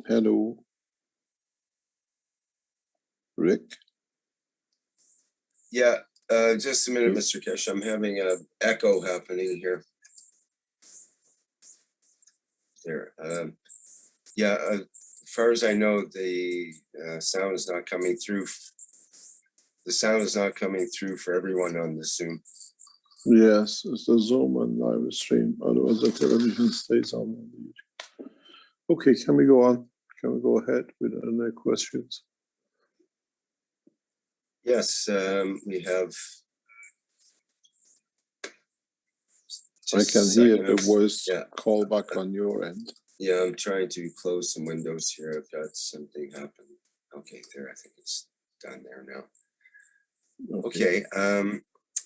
Hello, Rick. Yeah, just a minute, Mr. Kesh. I'm having a echo happening here. There. Yeah, as far as I know, the sound is not coming through. The sound is not coming through for everyone on the Zoom. Yes, it's the Zoom and live stream. Otherwise, the television stays on. Okay, can we go on? Can we go ahead with any questions? Yes, we have. I can hear the voice call back on your end. Yeah, I'm trying to close some windows here. I've got something happen. Okay, there. I think it's done there now. Okay.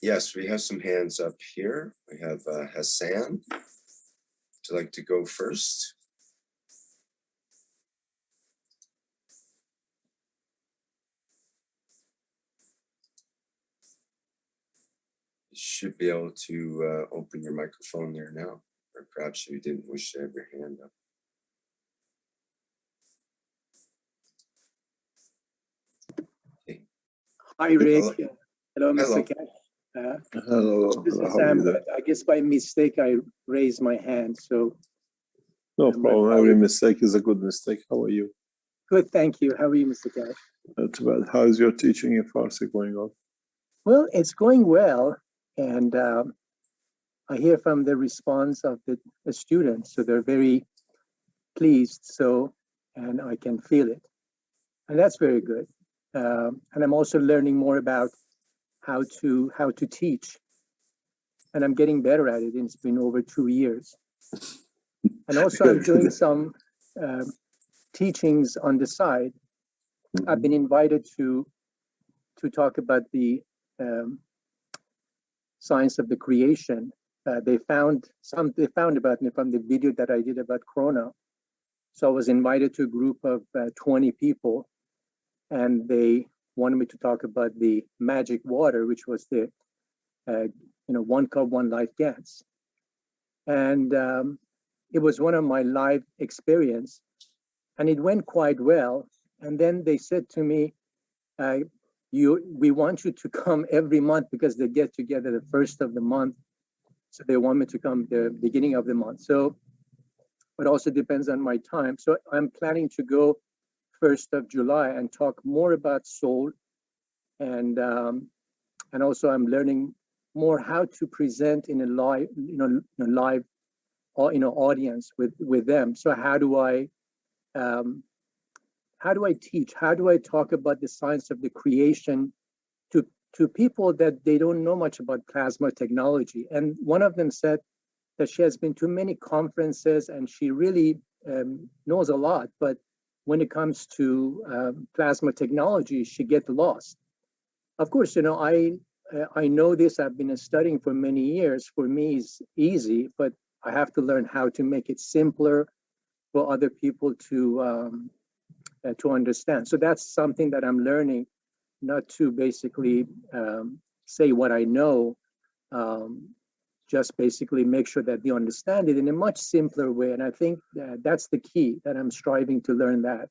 Yes, we have some hands up here. We have Hassan. Would you like to go first? You should be able to open your microphone there now, or perhaps you didn't wish to have your hand up. Okay. Hi, Rick. Hello, Hello. Mr. Kesh. Hello. This is Sam. I guess by mistake I raised my hand. So no problem. Every mistake is a good mistake. How are you? Good, thank you. How are you, Mr. Kesh? Not too bad. How is your teaching in Farsi going on? Well, it's going well, and I hear from the response of the students, so they're very pleased. So, and I can feel it, and that's very good. And I'm also learning more about how to teach, and I'm getting better at it. It's been over 2 years, and also I'm doing some teachings on the side. I've been invited to talk about the science of the creation. They found about me from the video that I did about Corona. So I was invited to a group of 20 people, and they wanted me to talk about the magic water, which was the 1 cup 1 life gas. And it was one of my live experience, and it went quite well. And then they said to me, we want you to come every month, because they get together the first of the month. So they want me to come the beginning of the month. So, but also depends on my time. So I'm planning to go 1st of July and talk more about soul. And also I'm learning more how to present in a live, live, audience with them. So how do I teach? How do I talk about the science of the creation to people that they don't know much about plasma technology? And one of them said that she has been to many conferences and she really knows a lot, but when it comes to plasma technology, she gets lost. Of course, I know this. I've been studying for many years. For me, it's easy, but I have to learn how to make it simpler for other people to understand. So that's something that I'm learning, not to basically say what I know, just basically make sure that they understand it in a much simpler way. And I think that's the key, that I'm striving to learn that.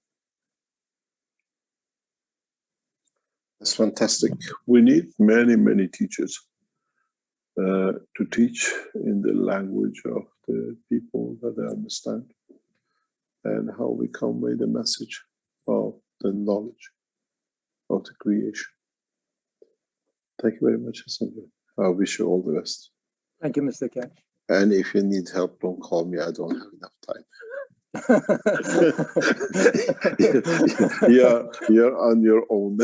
That's fantastic. We need many, many teachers to teach in the language of the people that they understand, and how we convey the message of the knowledge of the creation. Thank you very much, Hassan. I wish you all the best. Thank you, Mr. Kesh. And if you need help, don't call me. I don't have enough time. You're on your own.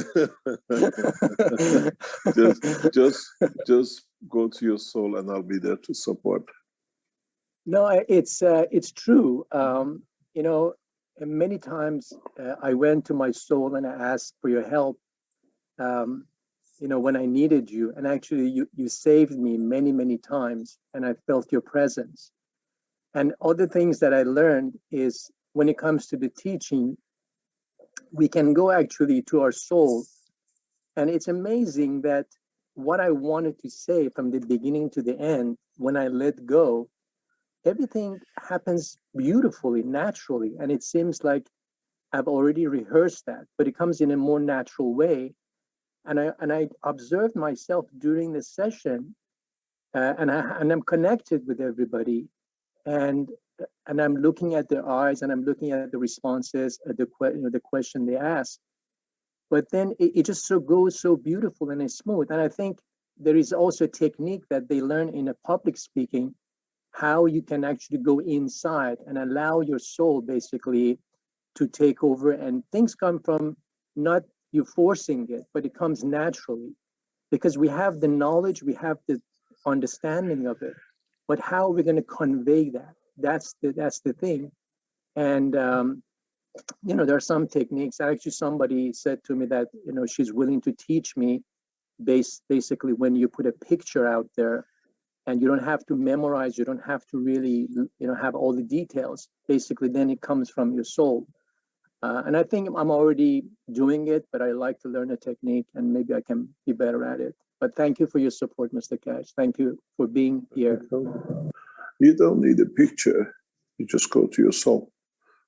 just go to your soul, and I'll be there to support. No, it's true. Many times I went to my soul and I asked for your help. When I needed you, and actually you saved me many, many times, and I felt your presence. And other things that I learned is, when it comes to the teaching, we can go actually to our soul. And it's amazing that what I wanted to say from the beginning to the end, when I let go, everything happens beautifully, naturally. And it seems like I've already rehearsed that, but it comes in a more natural way. And I observed myself during the session, and I'm connected with everybody, and I'm looking at their eyes, and I'm looking at the responses, at the question they ask. But then it just goes so beautiful and it's smooth. And I think there is also a technique that they learn in a public speaking, how you can actually go inside and allow your soul basically to take over, and things come from not you forcing it, but it comes naturally because we have the knowledge, we have the understanding of it, but how are we going to convey that? That's the thing. And there are some techniques. Actually, somebody said to me that she's willing to teach me basically when you put a picture out there and you don't have to memorize, you don't have to really have all the details. Basically, then it comes from your soul. And I think I'm already doing it, but I like to learn a technique and maybe I can be better at it. But thank you for your support, Mr. Cash. Thank you for being here. You don't need a picture. You just go to your soul.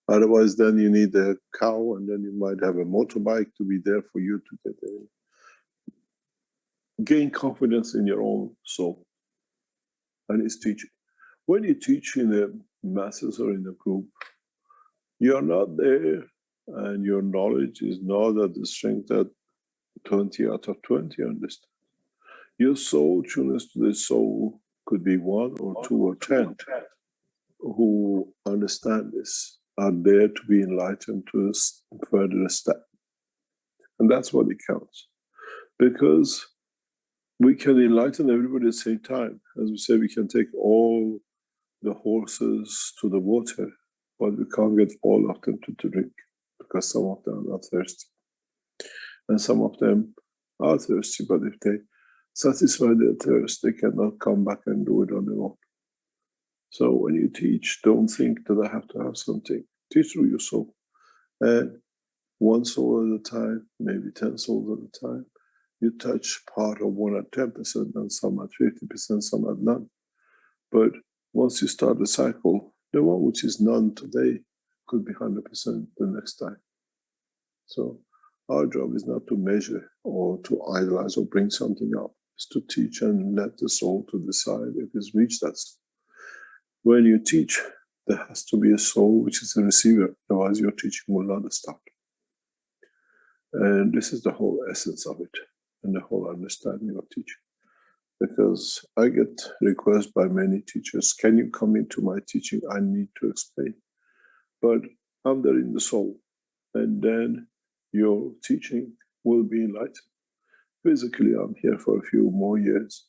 Otherwise, then you need a cow, and then you might have a motorbike to be there for you to get there. Gain confidence in your own soul. And it's teaching. When you teach in the masses or in a group, you're not there, and your knowledge is not at the strength that 20 out of 20 understand. Your soul tuners to the soul could be 1 or 2 or 10 who understand this, are there to be enlightened to a further step. And that's what it counts. Because we can enlighten everybody at the same time. As we say, we can take all the horses to the water, but we can't get all of them to drink because some of them are not thirsty. And some of them are thirsty, but if they satisfy their thirst, they cannot come back and do it on their own. So when you teach, don't think that I have to have something. Teach through your soul. And 1 soul at a time, maybe 10 souls at a time. You touch part of 1 at 10%, and some at 50%, some at none. But once you start the cycle, the one which is none today could be 100% the next time. So our job is not to measure or to idolize or bring something up. It's to teach and let the soul to decide if it's reached that. When you teach, there has to be a soul which is the receiver, otherwise your teaching will not stop. And this is the whole essence of it and the whole understanding of teaching. Because I get requests by many teachers, can you come into my teaching? I need to explain. But I'm there in the soul, and then your teaching will be enlightened. Physically, I'm here for a few more years.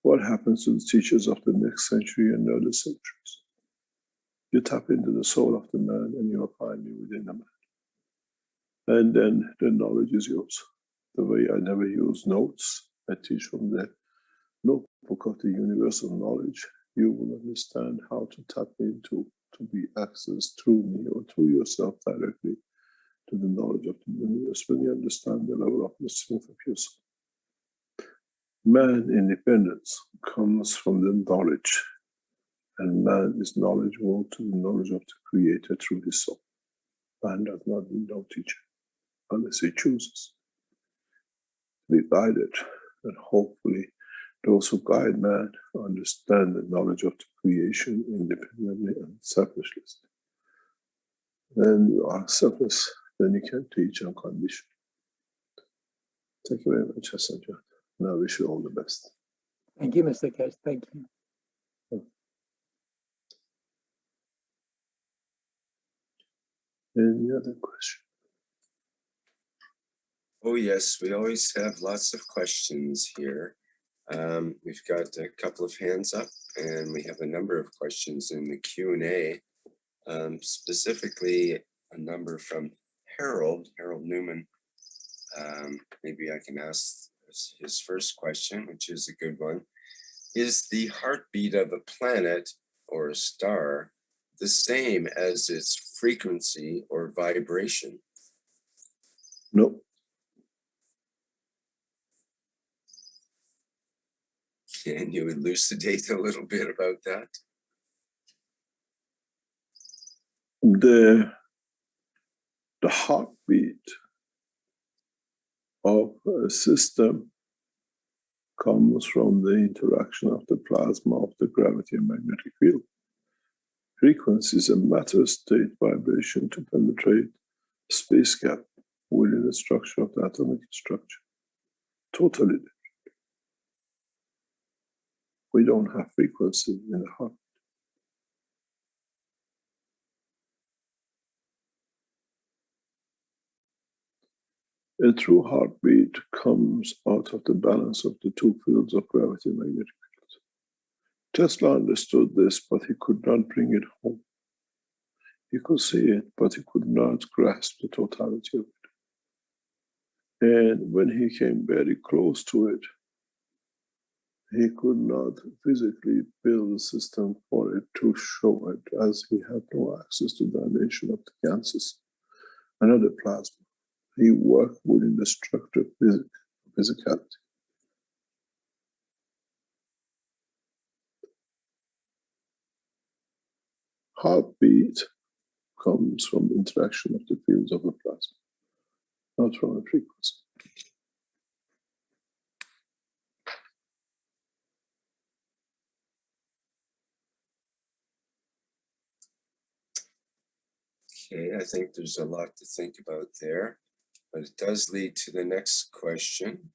What happens to the teachers of the next century and other centuries? You tap into the soul of the man and you'll find me within the man. And then the knowledge is yours. The way I never use notes, I teach from the notebook of the universal knowledge. You will understand how to tap into, to be accessed through me or through yourself directly to the knowledge of the universe when you understand the level of the strength of yourself. Man independence comes from the knowledge, and man is knowledgeable to the knowledge of the Creator through his soul. Man does not need no teacher unless he chooses to be guided, and hopefully those who guide man understand the knowledge of the creation independently and selflessly. Then you are selfless, then you can teach unconditionally. Thank you very much, Hassan John. And I wish you all the best. Thank you, Mr. Cash. Thank you. Any other question? Oh, yes, we always have lots of questions here. We've got a couple of hands up, and we have a number of questions in the Q&A, specifically a number from Harold Newman. Maybe I can ask his first question, which is a good one. Is the heartbeat of a planet or a star the same as its frequency or vibration? No. Can you elucidate a little bit about that? The The heartbeat of a system comes from the interaction of the plasma of the gravity and magnetic field. Frequency is a matter state vibration to penetrate space gap within the structure of the atomic structure. Totally different. We don't have frequency in the heart. A true heartbeat comes out of the balance of the two fields of gravity and magnetic fields. Tesla understood this, but he could not bring it home. He could see it, but he could not grasp the totality of it. And when he came very close to it, he could not physically build a system for it to show it, as he had no access to the dimension of the gases, another plasma. He worked within the structure of physicality. Heartbeat comes from interaction of the fields of the plasma, not from a frequency. Okay, I think there's a lot to think about there, but it does lead to the next question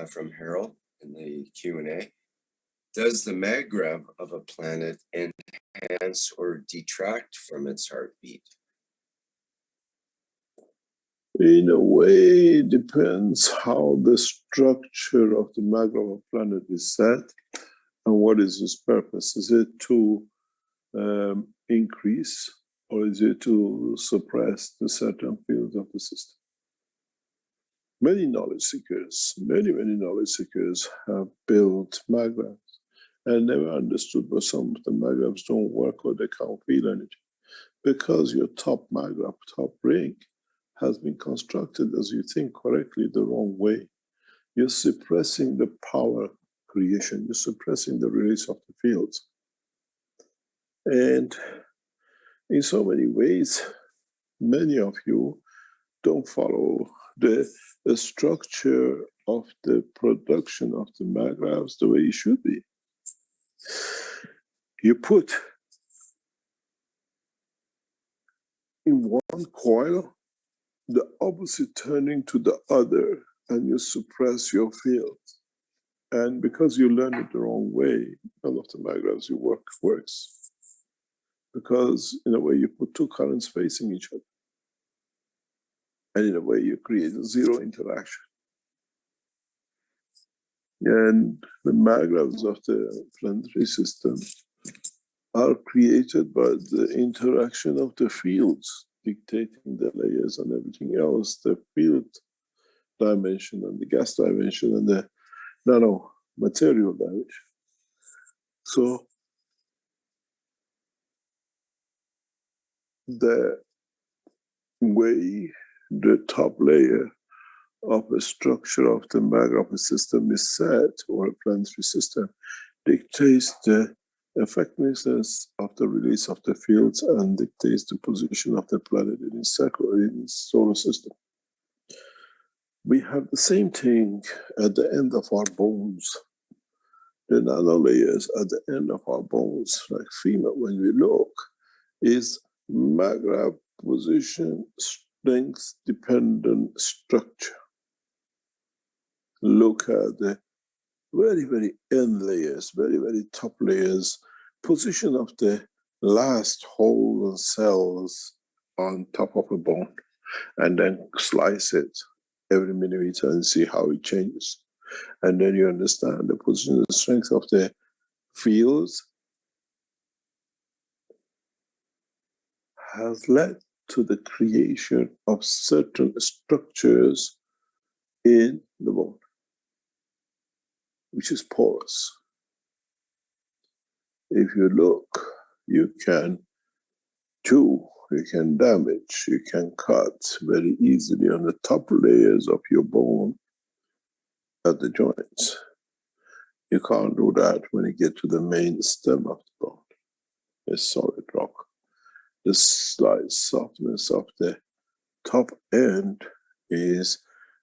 from Harold in the Q&A. Does the maggrav of a planet enhance or detract from its heartbeat? In a way, it depends how the structure of the maggrav of a planet is set and what is its purpose. Is it to increase, or is it to suppress the certain fields of the system? Many knowledge seekers, many knowledge seekers have built magravs and never understood why some of the magravs don't work or they can't feel anything. Because your top magrav, top ring, has been constructed, as you think correctly, the wrong way. You're suppressing the power creation, you're suppressing the release of the fields. And in so many ways, many of you don't follow the structure of the production of the magravs the way it should be. You put in one coil the opposite turning to the other, and you suppress your fields. And because you learn it the wrong way, none of the magravs you work works. Because in a way you put two currents facing each other. And in a way you create a zero interaction. And the magravs of the planetary system are created by the interaction of the fields, dictating the layers and everything else, the field dimension and the gas dimension and the nano material dimension. So the way the top layer of a structure of the maggrav system is set, or a planetary system, dictates the effectiveness of the release of the fields and dictates the position of the planet in its circle, in its solar system. We have the same thing at the end of our bones. The nanolayers at the end of our bones, like femur, when we look, is maggrav position, strength dependent structure. Look at the very end layers, very top layers, position of the last whole cells on top of a bone, and then slice it every millimeter and see how it changes. And then you understand the position, the strength of the fields has led to the creation of certain structures in the bone, which is porous. If you look, you can chew, you can damage, you can cut very easily on the top layers of your bone at the joints. You can't do that when you get to the main stem of the bone, a solid rock. The slight softness of the top end is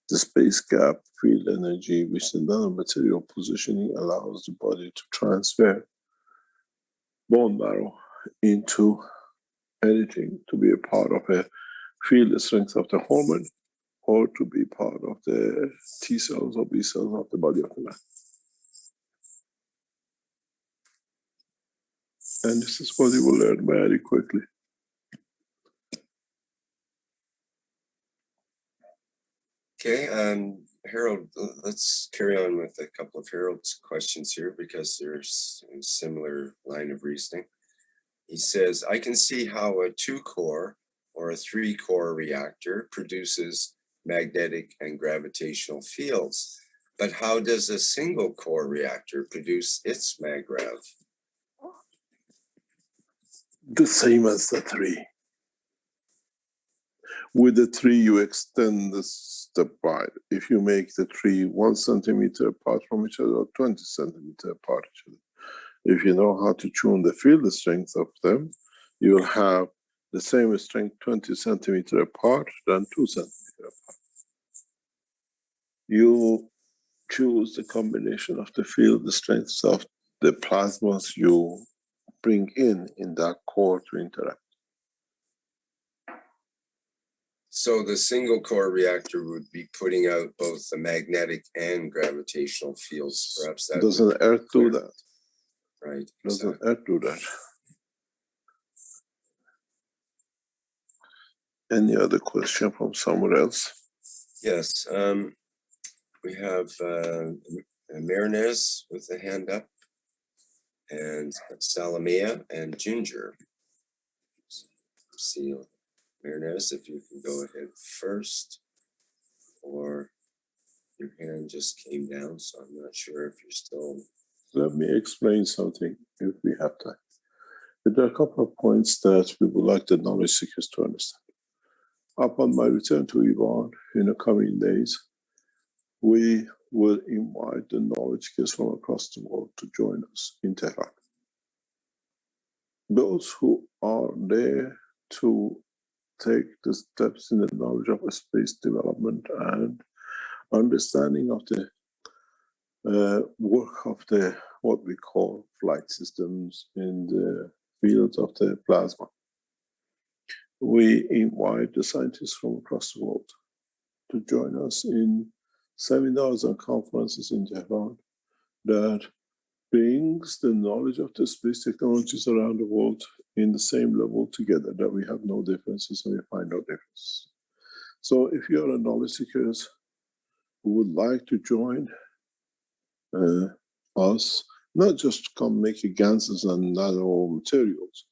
the space gap field energy, which the nanomaterial positioning allows the body to transfer bone marrow into anything to be a part of a field strength of the hormone or to be part of the T cells or B cells of the body of the man. And this is what you will learn very quickly. Okay, Harold, let's carry on with a couple of Harold's questions here because there's a similar line of reasoning. He says, I can see how a 2-core or a 3-core reactor produces magnetic and gravitational fields, but how does a single core reactor produce its maggrav? The same as the 3. With the 3, you extend the step wide. If you make the 3 1 centimeter apart from each other or 20 centimeter apart each other, if you know how to tune the field strength of them, you will have the same strength 20 centimeter apart than 2 centimeter apart. You choose the combination of the field strengths of the plasmas you bring in that core to interact. So the single core reactor would be putting out both the magnetic and gravitational fields. Perhaps that doesn't Earth do that? Right. Doesn't Earth do that? Any other question from somewhere else? Yes. We have Marinez with a hand up, and Salamea and Ginger. See, Marinez, if you can go ahead first, or your hand just came down, so I'm not sure if you're still. Let me explain something if we have time. There are a couple of points that we would like the knowledge seekers to understand. Upon my return to Iran in the coming days, we will invite the knowledge seekers from across the world to join us in Tehran. Those who are there to take the steps in the knowledge of space development and understanding of the work of the what we call flight systems in the fields of the plasma. We invite the scientists from across the world to join us in seminars and conferences in Tehran that brings the knowledge of the space technologies around the world in the same level together, that we have no differences and we find no differences. So if you are a knowledge seekers who would like to join us, not just come make ganses and nano materials,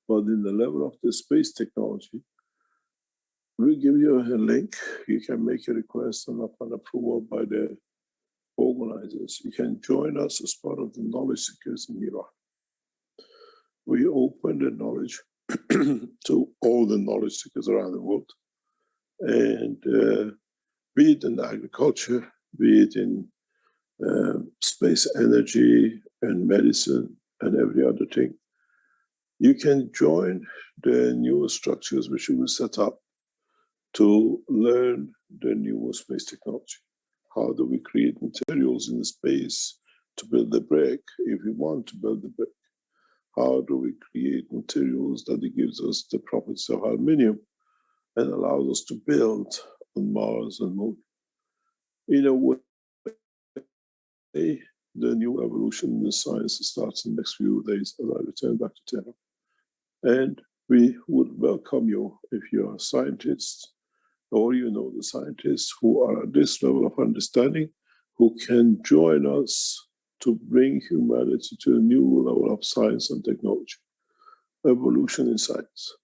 but in the level of the space technology, we'll give you a link. You can make a request and upon approval by the organizers, you can join us as part of the knowledge seekers in Iran. We open the knowledge to all the knowledge seekers around the world, and be it in agriculture, be it in space energy and medicine and every other thing. You can join the new structures which we will set up to learn the new space technology. How do we create materials in space to build the brick if we want to build the brick? How do we create materials that it gives us the properties of aluminum and allows us to build on Mars and Moon? In a way, the new evolution in the science starts in the next few days as I return back to Tehran. And we would welcome you if you are scientists or you know the scientists who are at this level of understanding, who can join us to bring humanity to a new level of science and technology, evolution in science.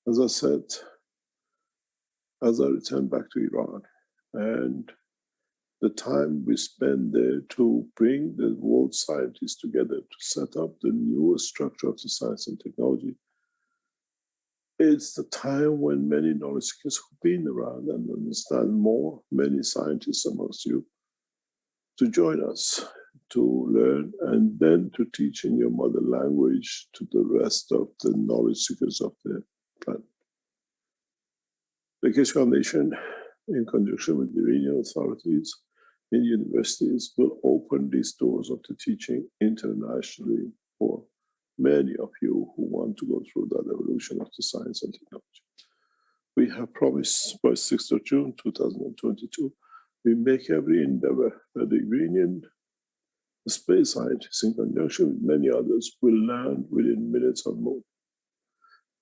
As I said, as I return back to Iran, and the time we spend there to bring the world scientists together to set up the newest structure of the science and technology, it's the time when many knowledge seekers who've been around and understand more, many scientists amongst you, to join us, to learn, and then to teach in your mother language to the rest of the knowledge seekers of the planet. The Keshe Foundation, in conjunction with the Iranian authorities in universities, will open these doors of the teaching internationally for many of you who want to go through that evolution of the science and technology. We have promised by 6th of June 2022, we make every endeavor that the Iranian space scientists, in conjunction with many others, will land within minutes on moon.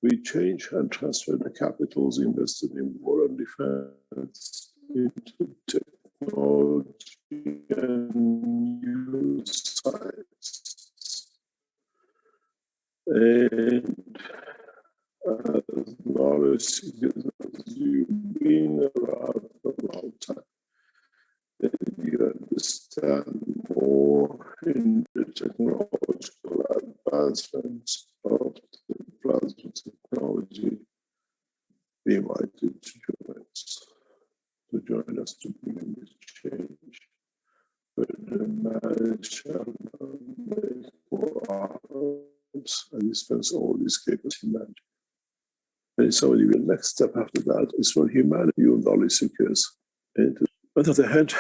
We change and transfer the capitals invested in war and defense into technology and new science. And as knowledge seekers, you've been around for a long time, and you understand more in the technological advancements of the plasma technology. We invite you to join us to bring this change. But the man shall not make for arms and dispense all these capers humanity. And so the next step after that is for humanity, you knowledge seekers. And on the other hand,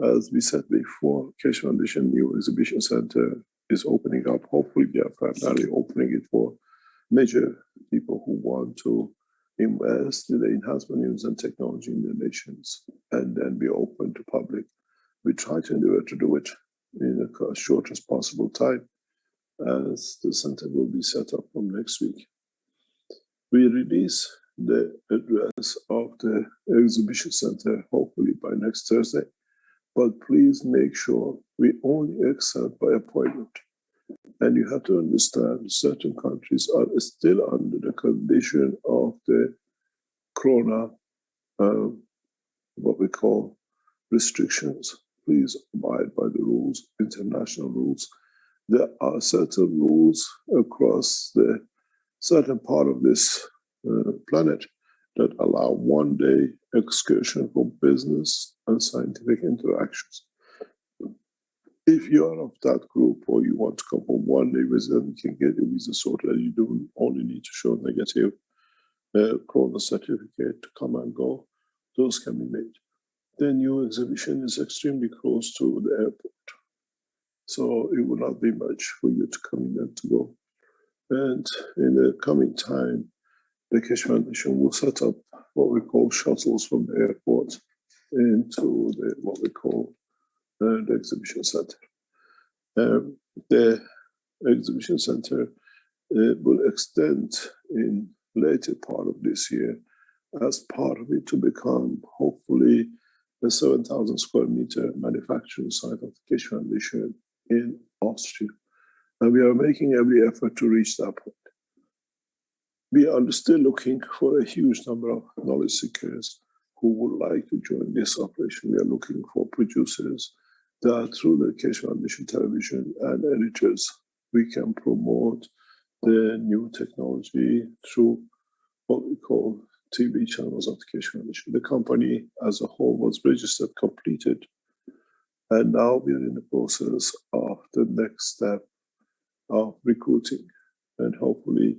as we said before, Keshe Foundation new exhibition center is opening up. Hopefully, we are primarily opening it for major people who want to invest in the enhancement of and technology in their nations, and then be open to public. We try to endeavor to do it in a shortest possible time, as the center will be set up from next week. We release the address of the exhibition center hopefully by next Thursday, but please make sure we only accept by appointment. And you have to understand certain countries are still under the condition of the corona, what we call restrictions. Please abide by the rules, international rules. There are certain rules across the certain part of this planet that allow one-day excursion for business and scientific interactions. If you are of that group or you want to come for one-day visit, you can get your visa sorted. You don't only need to show negative corona certificate to come and go. Those can be made. The new exhibition is extremely close to the airport, so it will not be much for you to come in and to go. And in the coming time, the Keshe Foundation will set up what we call shuttles from the airport into what we call the exhibition center. The exhibition center will extend in later part of this year as part of it to become hopefully a 7,000 square meter manufacturing site of the Keshe Foundation in Austria. And we are making every effort to reach that point. We are still looking for a huge number of knowledge seekers who would like to join this operation. We are looking for producers that through the Keshe Foundation television and editors, we can promote the new technology through what we call TV channels of the Keshe Foundation. The company as a whole was registered, completed, and now we are in the process of the next step of recruiting. And hopefully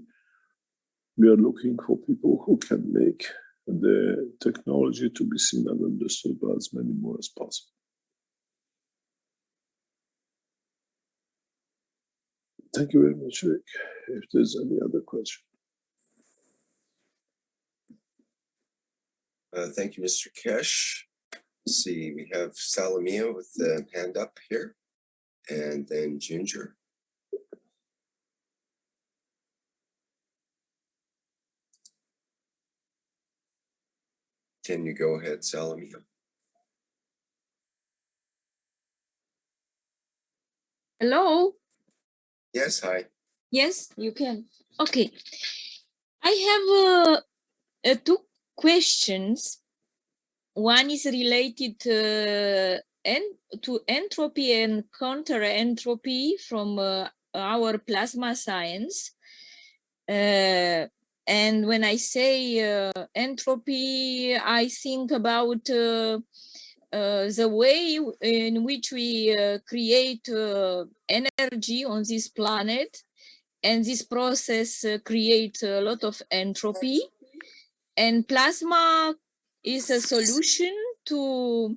we are looking for people who can make the technology to be seen and understood by as many more as possible. Thank you very much, Rick. If there's any other question. Thank you, Mr. Keshe. Let's see, we have Salamia with the hand up here, and then Ginger. Can you go ahead, Salamia? Hello? Yes, hi. Yes, you can. Okay. I have two questions. One is related to entropy and counter entropy from our plasma science. And when I say entropy, I think about the way in which we create energy on this planet, and this process creates a lot of entropy. and plasma is a solution to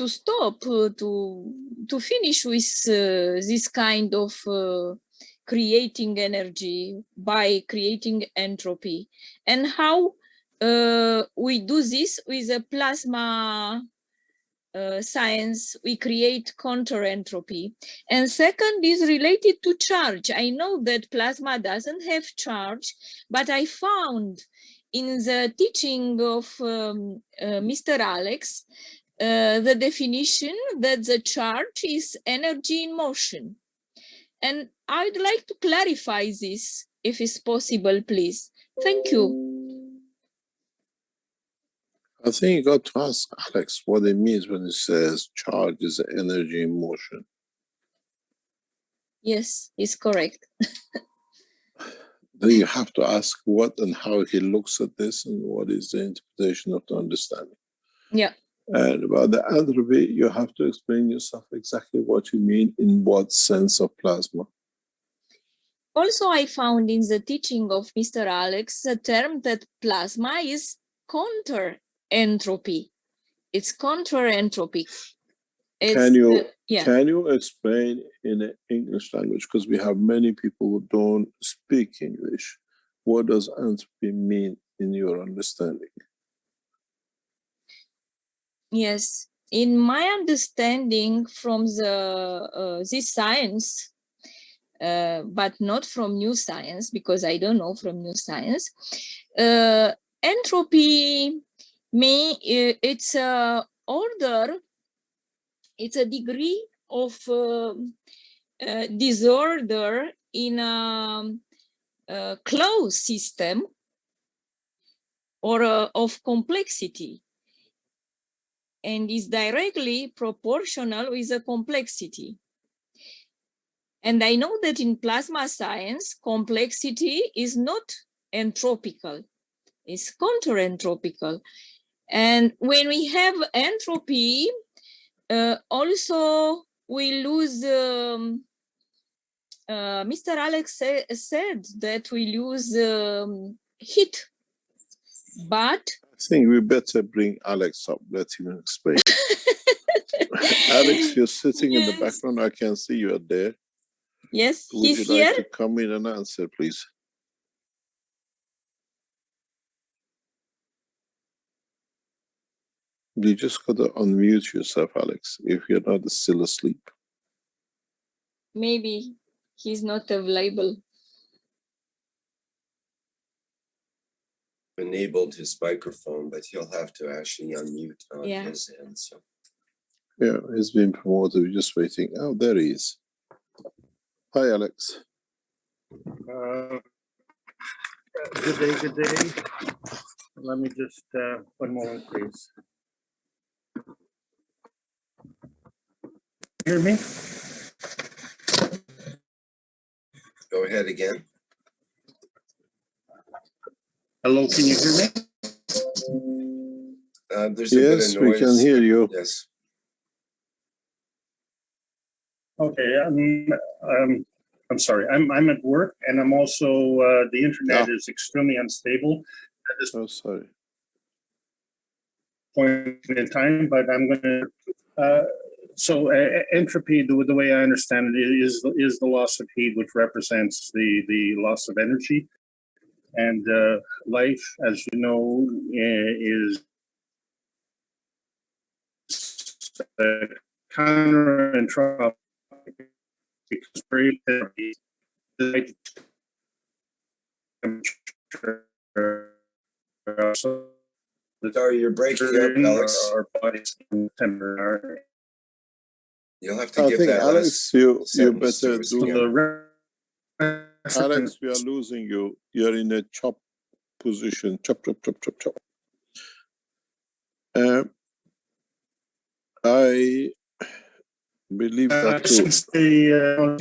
stop to finish with this kind of creating energy by creating entropy, and how we do this with a plasma science. We create counter entropy. And second is related to charge. I know that plasma doesn't have charge, but I found in the teaching of Mr. Alex the definition that the charge is energy in motion. And I'd like to clarify this, if it's possible, please. Thank you. I think you got to ask Alex what it means when it says charge is energy in motion. Yes, it's correct. Then you have to ask what and how he looks at this and what is the interpretation of the understanding. Yeah. And about the entropy, you have to explain yourself exactly what you mean in what sense of plasma. Also, I found in the teaching of Mr. Alex the term that plasma is counter entropy. It's counter entropy. Can you explain in the English language, because we have many people who don't speak English, what does entropy mean in your understanding? Yes, in my understanding from the this science, but not from new science, because I don't know from new science, entropy it's a order, it's a degree of disorder in a closed system, or of complexity, and is directly proportional with the complexity. And I know that in plasma science, complexity is not entropical, it's counter-entropical. And when we have entropy, also we lose, Mr. Alex said that we lose heat, but I think we better bring Alex up, let him explain. Alex, you're sitting in the background, I can see you are there. Yes, Would he's you like here. to come in and answer, please? You just got to unmute yourself, Alex, if you're not still asleep. Maybe he's not available. Enabled his microphone, but he'll have to actually unmute on his end. So Yeah, he's been promoted. We're just waiting. Oh, there he is. Hi, Alex. Good day, good day. Let me just, one moment, please. Hear me? go ahead again. Hello, can you hear me? There's a bit of Yes, noise. we can hear you. Yes. Okay, I'm sorry. I'm at work, and I'm also the internet is extremely unstable at this sorry. point in time. But I'm going to. So entropy, the way I understand it, is the loss of heat, which represents the loss of energy, and life, as you know, is counter-entropic. Because very Sorry, you're breaking up, Alex. Our bodies temporary. You'll have to I give think, that Alex, last you sentence to better us do. again. Alex, we are losing you. You're in a chop position. Chop, chop, chop, chop, chop. I believe that too. Since the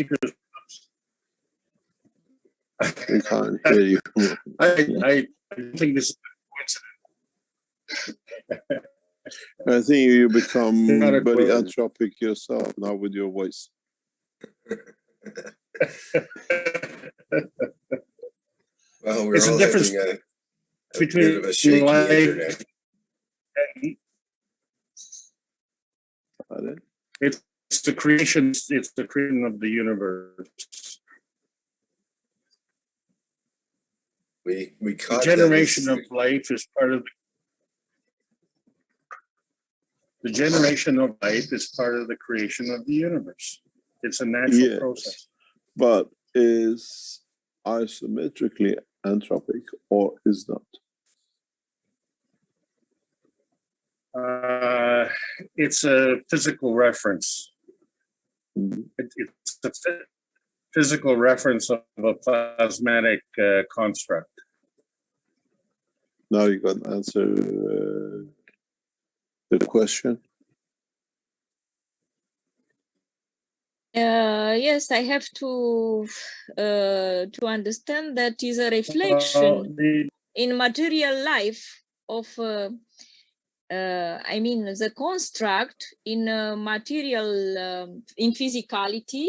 We can't hear you. I think this is a coincidence. I think you become Not a very clue. anthropic yourself now with your voice. Well, we're It's a all difference. having a bit between of a shaky light internet. and Pardon? it's the creation of the universe. We The caught generation that of life is part of the generation of life is part of the creation of the universe. It's a natural Yes. process. But is isometrically anthropic or is not? It's a physical reference. Mhm. It's a physical reference of a plasmatic construct. Now you can answer the question. Yes, I have to understand that is a reflection in material life of I mean the construct in material in physicality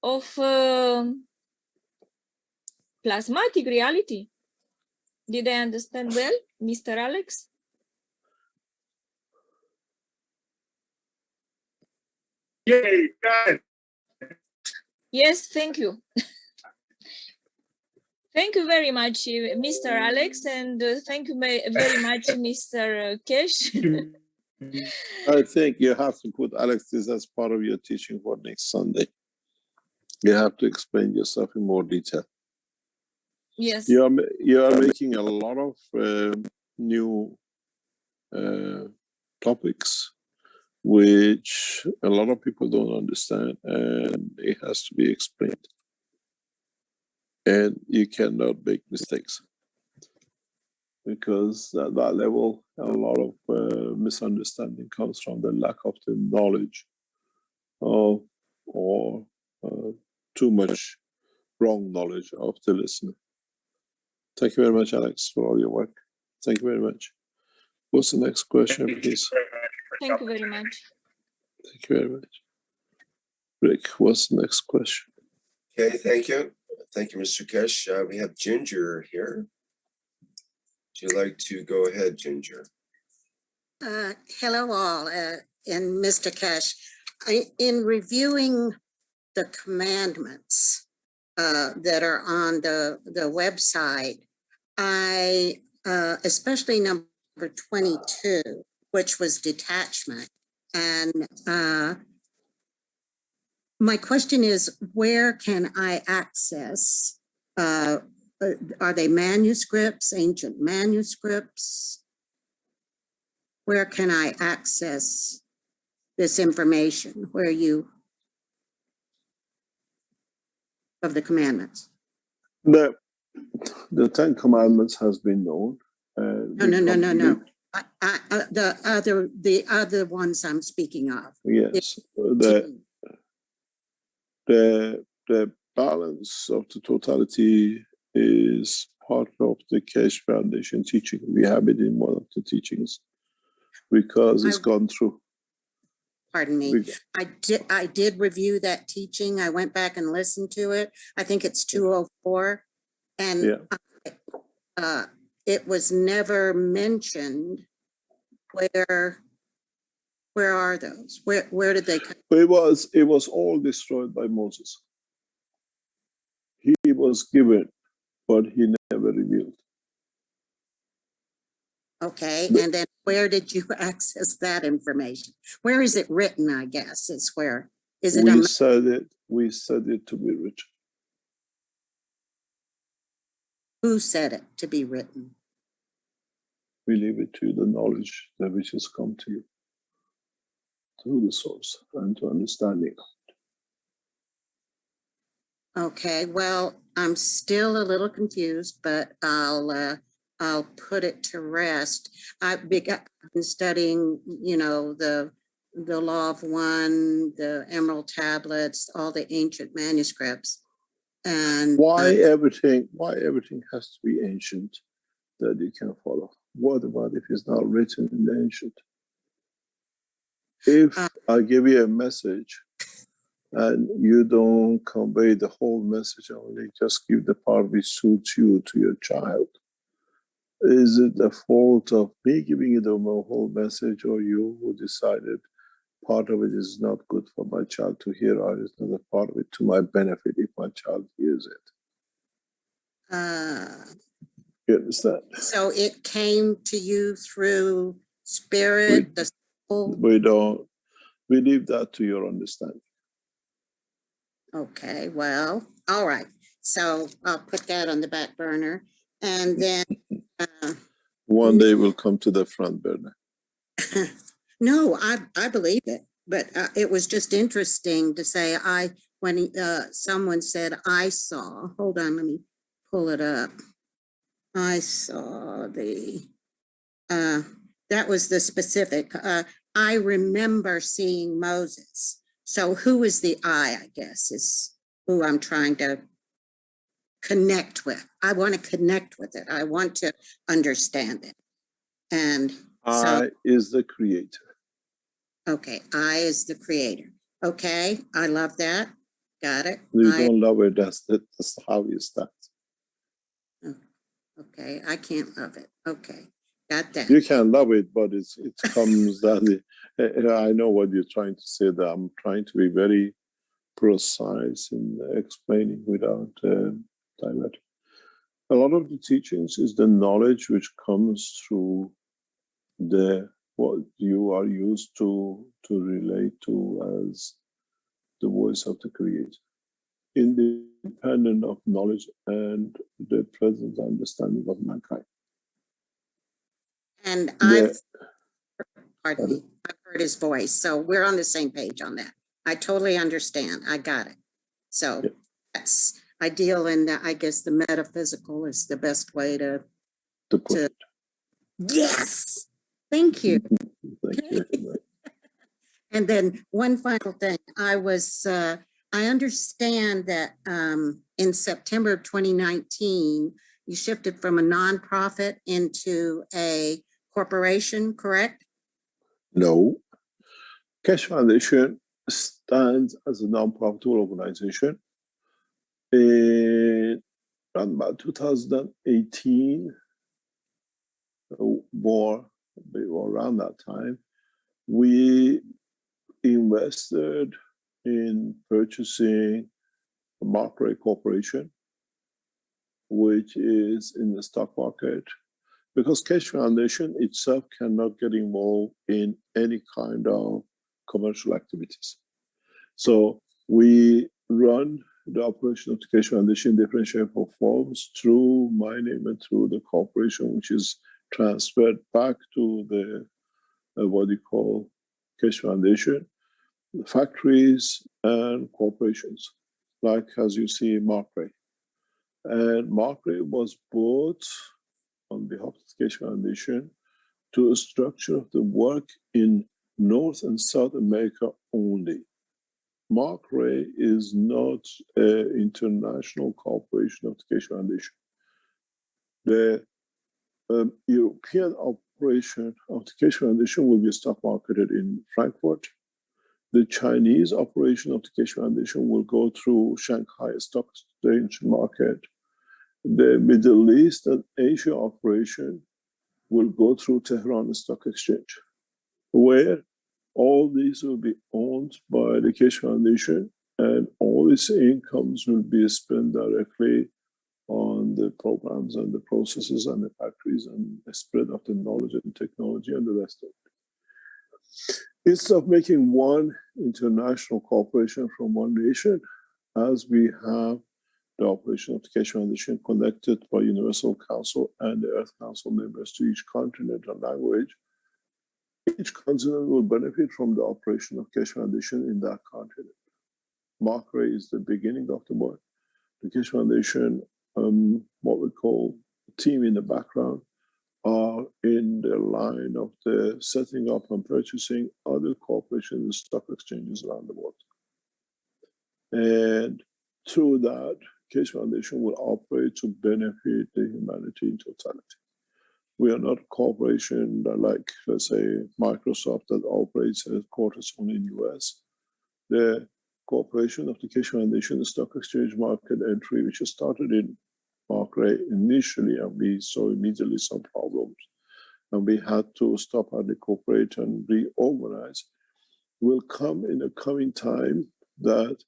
of plasmatic reality. Did I understand well, Mr. Alex? Yay, got it. Yes, thank you. Thank you very much, Mr. Alex, and thank you very much, Mr. Kesh. I think you have to put Alex this as part of your teaching for next Sunday. You have to explain yourself in more detail. Yes. You are making a lot of new topics which a lot of people don't understand, and it has to be explained. And you cannot make mistakes because at that level, a lot of misunderstanding comes from the lack of the knowledge or too much wrong knowledge of the listener. Thank you very much, Alex, for all your work. Thank you very much. What's the next question, please? Thank you very much. Thank you very much. Rick, what's the next question? Okay, thank you. Thank you, Mr. Kesh. We have Ginger here. Would you like to go ahead, Ginger? Hello all, and Mr. Kesh. In reviewing the commandments that are on the website, I especially number 22, which was detachment. And my question is, where can I access? Are they manuscripts, ancient manuscripts? Where can I access this information? Where you of the commandments? The Ten Commandments has been known. No. The other ones I'm speaking of. Yes, the balance of the totality is part of the Kesh Foundation teaching. We have it in one of the teachings because it's gone through. Pardon me. I did review that teaching. I went back and listened to it. I think it's 204. And it was never mentioned. Where are those? Where did they come? It was all destroyed by Moses. He was given, but he never revealed. Okay, and then where did you access that information? Where is it written, I guess, is where? Is it? We said it to be written. Who said it to be written? We leave it to the knowledge that which has come to you through the source and to understanding. Okay, well, I'm still a little confused, but I'll put it to rest. I've been studying, the Law of One, the Emerald Tablets, all the ancient manuscripts, and why everything has to be ancient that you can follow? What about if it's not written in the ancient? If I give you a message and you don't convey the whole message, only just give the part which suits you to your child, Is it the fault of me giving you the whole message, or you who decided part of it is not good for my child to hear, or is not a part of it to my benefit if my child hears it? You understand? So it came to you through spirit, the soul? We leave that to your understanding. Okay, well, all right. So I'll put that on the back burner. And then, One day will come to the front burner. no, I believe it, but it was just interesting to say, when someone said, I saw, hold on, let me pull it up. I saw that was the specific, I remember seeing Moses. So who is the I guess, is who I'm trying to connect with. I want to connect with it. I want to understand it. And so, I is the creator. okay, I is the creator. Okay, I love that. Got it. You don't love it, that's how you start. Okay, I can't love it. Okay, got that. You can love it, but it comes that I know what you're trying to say, that I'm trying to be very precise in explaining without diverting. A lot of the teachings is the knowledge which comes through what you are used to relate to as the voice of the creator, independent of knowledge and the present understanding of mankind. And pardon me, I've heard his voice, so we're on the same page on that. I totally understand. I got it. So that's, I deal in the, I guess the metaphysical is the best way to put it. Yes. Thank you. Thank you. And then one final thing, I understand that in September of 2019, you shifted from a nonprofit into a corporation, correct? No. Keshe Foundation stands as a non-profit organization. In around about 2018, or around that time, we invested in purchasing a Mark-Ray Corporation, which is in the stock market, because Keshe Foundation itself cannot get involved in any kind of commercial activities. So we run the operation of the Keshe Foundation in different shape or forms through my name and through the corporation, which is transferred back to the what you call Keshe Foundation, factories and corporations, like as you see Mark-Ray. And Mark-Ray was bought on behalf of the Keshe Foundation to structure the work in North and South America only. Mark-Ray is not an international corporation of the Keshe Foundation. The European operation of the Keshe Foundation will be stock marketed in Frankfurt. The Chinese operation of the Keshe Foundation will go through Shanghai Stock Exchange market. The Middle East and Asia operation will go through Tehran Stock Exchange, where all these will be owned by the Keshe Foundation, and all its incomes will be spent directly on the programs and the processes and the factories and the spread of the knowledge and technology and the rest of it. Instead of making one international corporation from one nation, as we have the operation of the Keshe Foundation connected by Universal Council and the Earth Council members to each continent and language, each continent will benefit from the operation of Keshe Foundation in that continent. Mark-Ray is the beginning of the work. The Keshe Foundation, what we call team in the background, are in the line of the setting up and purchasing other corporations and stock exchanges around the world. And through that, Keshe Foundation will operate to benefit the humanity in totality. We are not a corporation that, like, let's say, Microsoft, that operates headquarters only in the US. The corporation of the Keshe Foundation, the stock exchange market entry, which started in Markray initially, and we saw immediately some problems, and we had to stop and incorporate and reorganize, will come in a coming time that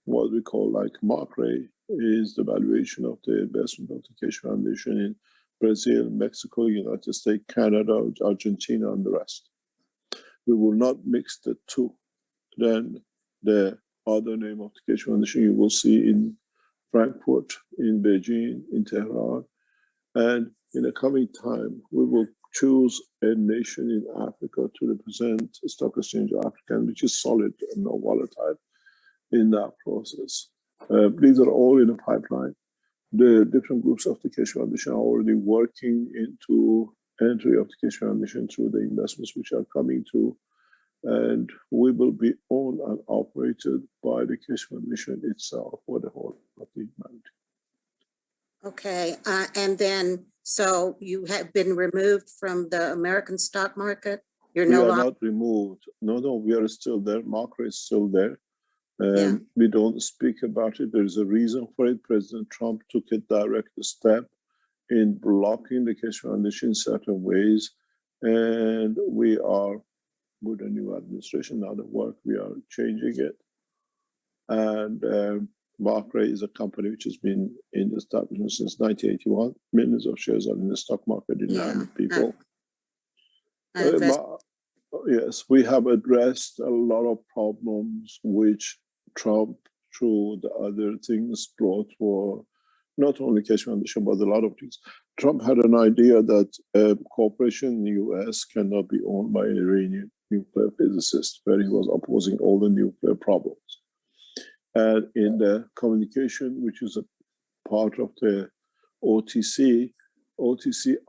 what we call like Markray is the valuation of the investment of the Keshe Foundation in Brazil, Mexico, United States, Canada, Argentina, and the rest. We will not mix the two. Then the other name of the Keshe Foundation you will see in Frankfurt, in Beijing, in Tehran, and in the coming time, we will choose a nation in Africa to represent the Stock Exchange of Africa, which is solid and not volatile in that process. These are all in the pipeline. The different groups of the Keshe Foundation are already working into entry of the Keshe Foundation through the investments which are coming through, and we will be owned and operated by the Keshe Foundation itself for the whole of the humanity. Okay, and then, so you have been removed from the American stock market? You're We no are longer, not removed. No, we are still there. Markray is still there. Yeah. We don't speak about it. There's a reason for it. President Trump took a direct step in blocking the Keshe Foundation in certain ways. And we are, with the new administration, now the work, we are changing it. And Markray is a company which has been in establishment since 1981. Millions of shares are in the stock market in hand people. Yes, we have addressed a lot of problems which Trump, through the other things, brought for not only Keshe Foundation, but a lot of things. Trump had an idea that a corporation in the US cannot be owned by an Iranian nuclear physicist, where he was opposing all the nuclear problems. And in the communication, which is a part of the OTC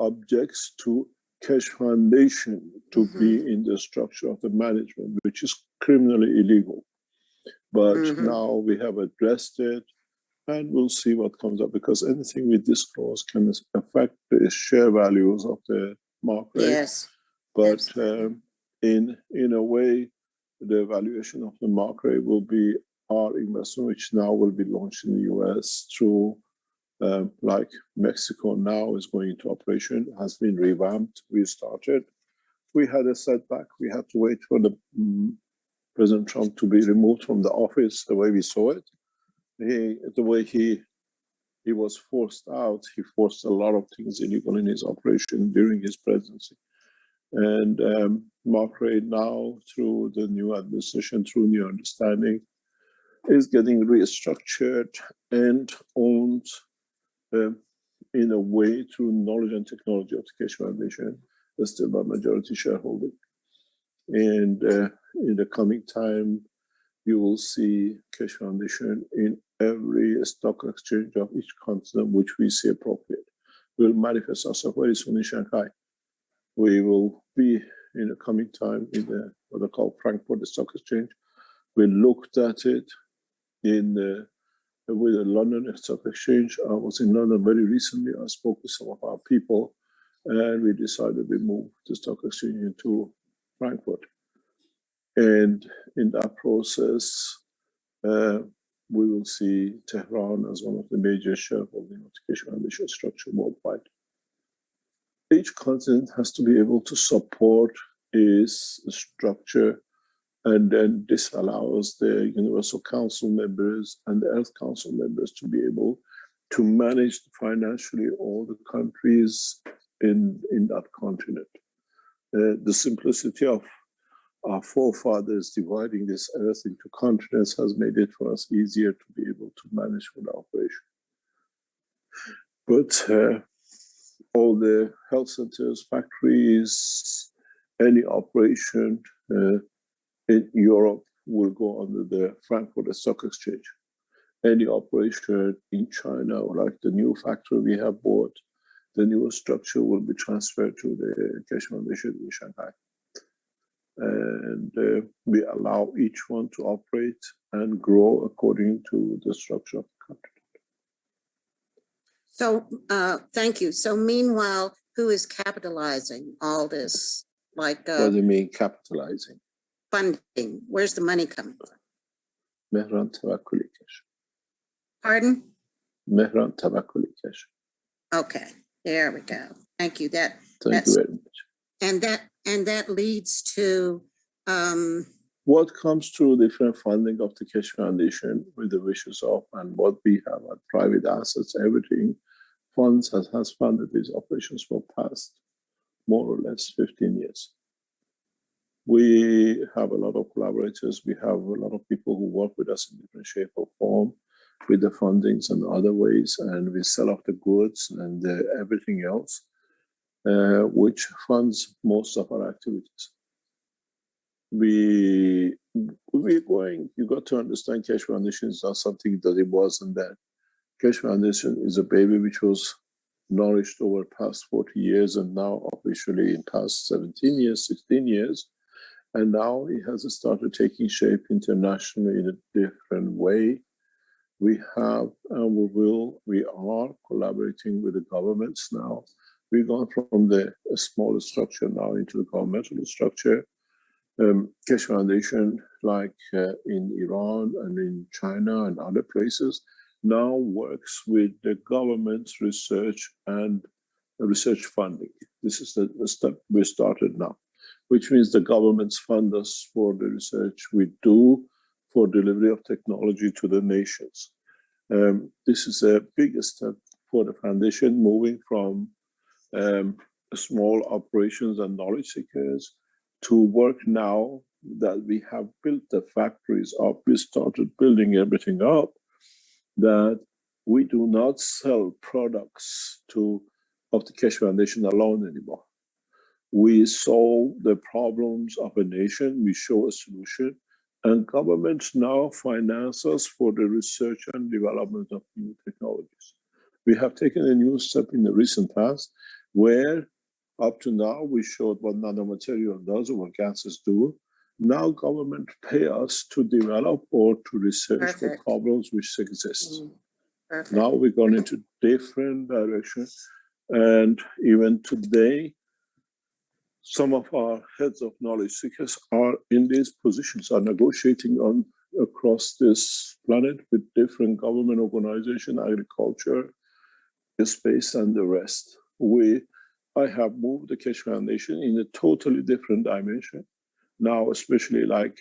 objects to Keshe Foundation to be in the structure of the management, which is criminally illegal. But now we have addressed it, and we'll see what comes up, because anything we disclose can affect the share values of the market. Yes. But in a way, the valuation of the Markray will be our investment, which now will be launched in the US through, like Mexico now is going into operation, has been revamped, restarted. We had a setback. We had to wait for the President Trump to be removed from the office, the way we saw it. The way he was forced out, he forced a lot of things illegal in his operation during his presidency. And Markray now, through the new administration, through new understanding, is getting restructured and owned in a way through knowledge and technology of the Keshe Foundation, is still by majority shareholding. And in the coming time, you will see Keshe Foundation in every stock exchange of each continent which we see appropriate. We'll manifest ourselves very soon in Shanghai. We will be in the coming time in the what they call Frankfurt Stock Exchange. We looked at it with the London Stock Exchange. I was in London very recently. I spoke with some of our people, and we decided we move the stock exchange into Frankfurt. And in that process, we will see Tehran as one of the major shareholding of the Keshe Foundation structure worldwide. Each continent has to be able to support its structure, and then this allows the Universal Council members and the Earth Council members to be able to manage financially all the countries in that continent. The simplicity of our forefathers dividing this earth into continents has made it for us easier to be able to manage with the operation. But all the health centers, factories, any operation in Europe will go under the Frankfurt Stock Exchange. Any operation in China, or like the new factory we have bought, the new structure will be transferred to the Keshe Foundation in Shanghai. And we allow each one to operate and grow according to the structure of the country. So, thank you. So meanwhile, who is capitalizing all this? Like What do you mean capitalizing? funding? Where's the money coming from? Mehran Tawakkuli Keshe. Pardon? Mehran Tabakkuli Kesh. Okay, there we go. Thank you. Thank That's, you very much. and that leads to, What comes through different funding of the Kesh Foundation with the wishes of, and what we have at private assets, everything, funds has funded these operations for past more or less 15 years. We have a lot of collaborators. We have a lot of people who work with us in different shape or form with the fundings and other ways, and we sell off the goods and everything else, which funds most of our activities. We're going, you got to understand Kesh Foundation is not something that it wasn't then. Kesh Foundation is a baby which was nourished over past 40 years and now officially in past 17 years, 16 years. And now it has started taking shape internationally in a different way. We have and we are collaborating with the governments now. We've gone from the smaller structure now into the governmental structure. Kesh Foundation, like in Iran and in China and other places, now works with the government's research and research funding. This is the step we started now, which means the governments fund us for the research we do for delivery of technology to the nations. This is a big step for the foundation, moving from small operations and knowledge seekers to work now that we have built the factories up, we started building everything up, that we do not sell products of the Kesh Foundation alone anymore. We solve the problems of a nation, we show a solution, and governments now finance us for the research and development of new technologies. We have taken a new step in the recent past where up to now we showed what nanomaterial does or what gases do. Now government pay us to develop or to research for Perfect. problems which exist. Perfect. Now we've gone into different directions, and even today, some of our heads of knowledge seekers are in these positions, are negotiating on across this planet with different government organizations, agriculture, space, and the rest. I have moved the Kesh Foundation in a totally different dimension. Now, especially like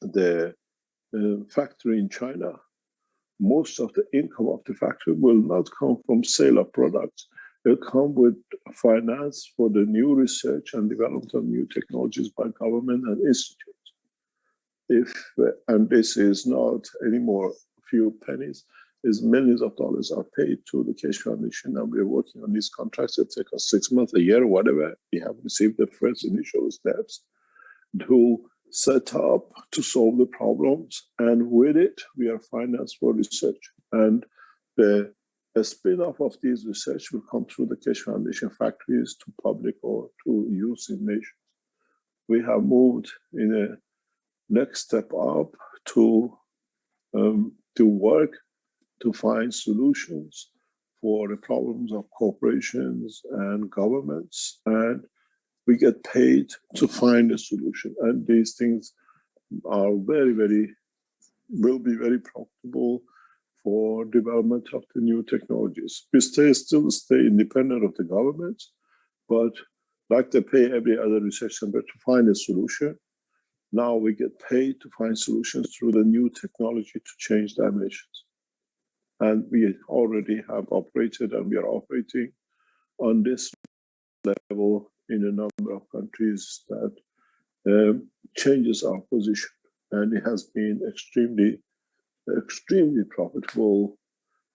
the factory in China, most of the income of the factory will not come from sale of products. It'll come with finance for the new research and development of new technologies by government and institutes. And this is not anymore a few pennies, is millions of dollars are paid to the Kesh Foundation, and we're working on these contracts. It takes us 6 months, a year, whatever. We have received the first initial steps to set up to solve the problems, and with it, we are financed for research. And the spin-off of these research will come through the Kesh Foundation factories to public or to use in nations. We have moved in a next step up to work to find solutions for the problems of corporations and governments, and we get paid to find a solution. And these things are will be very profitable for development of the new technologies. We still stay independent of the government, but like they pay every other research center to find a solution, now we get paid to find solutions through the new technology to change dimensions. And we already have operated and we are operating on this level in a number of countries that changes our position. And it has been extremely profitable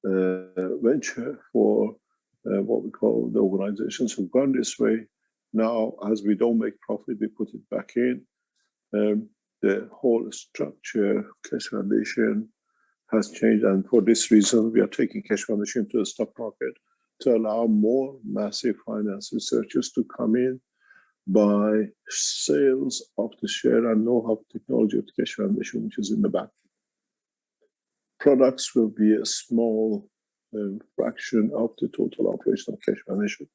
venture for what we call the organizations who've gone this way. Now, as we don't make profit, we put it back in. The whole structure, Kesh Foundation, has changed, and for this reason, we are taking Kesh Foundation to the stock market to allow more massive finance researchers to come in, by sales of the share and know-how technology of the Kesh Foundation, which is in the back. Products will be a small fraction of the total operation of Kesh Foundation,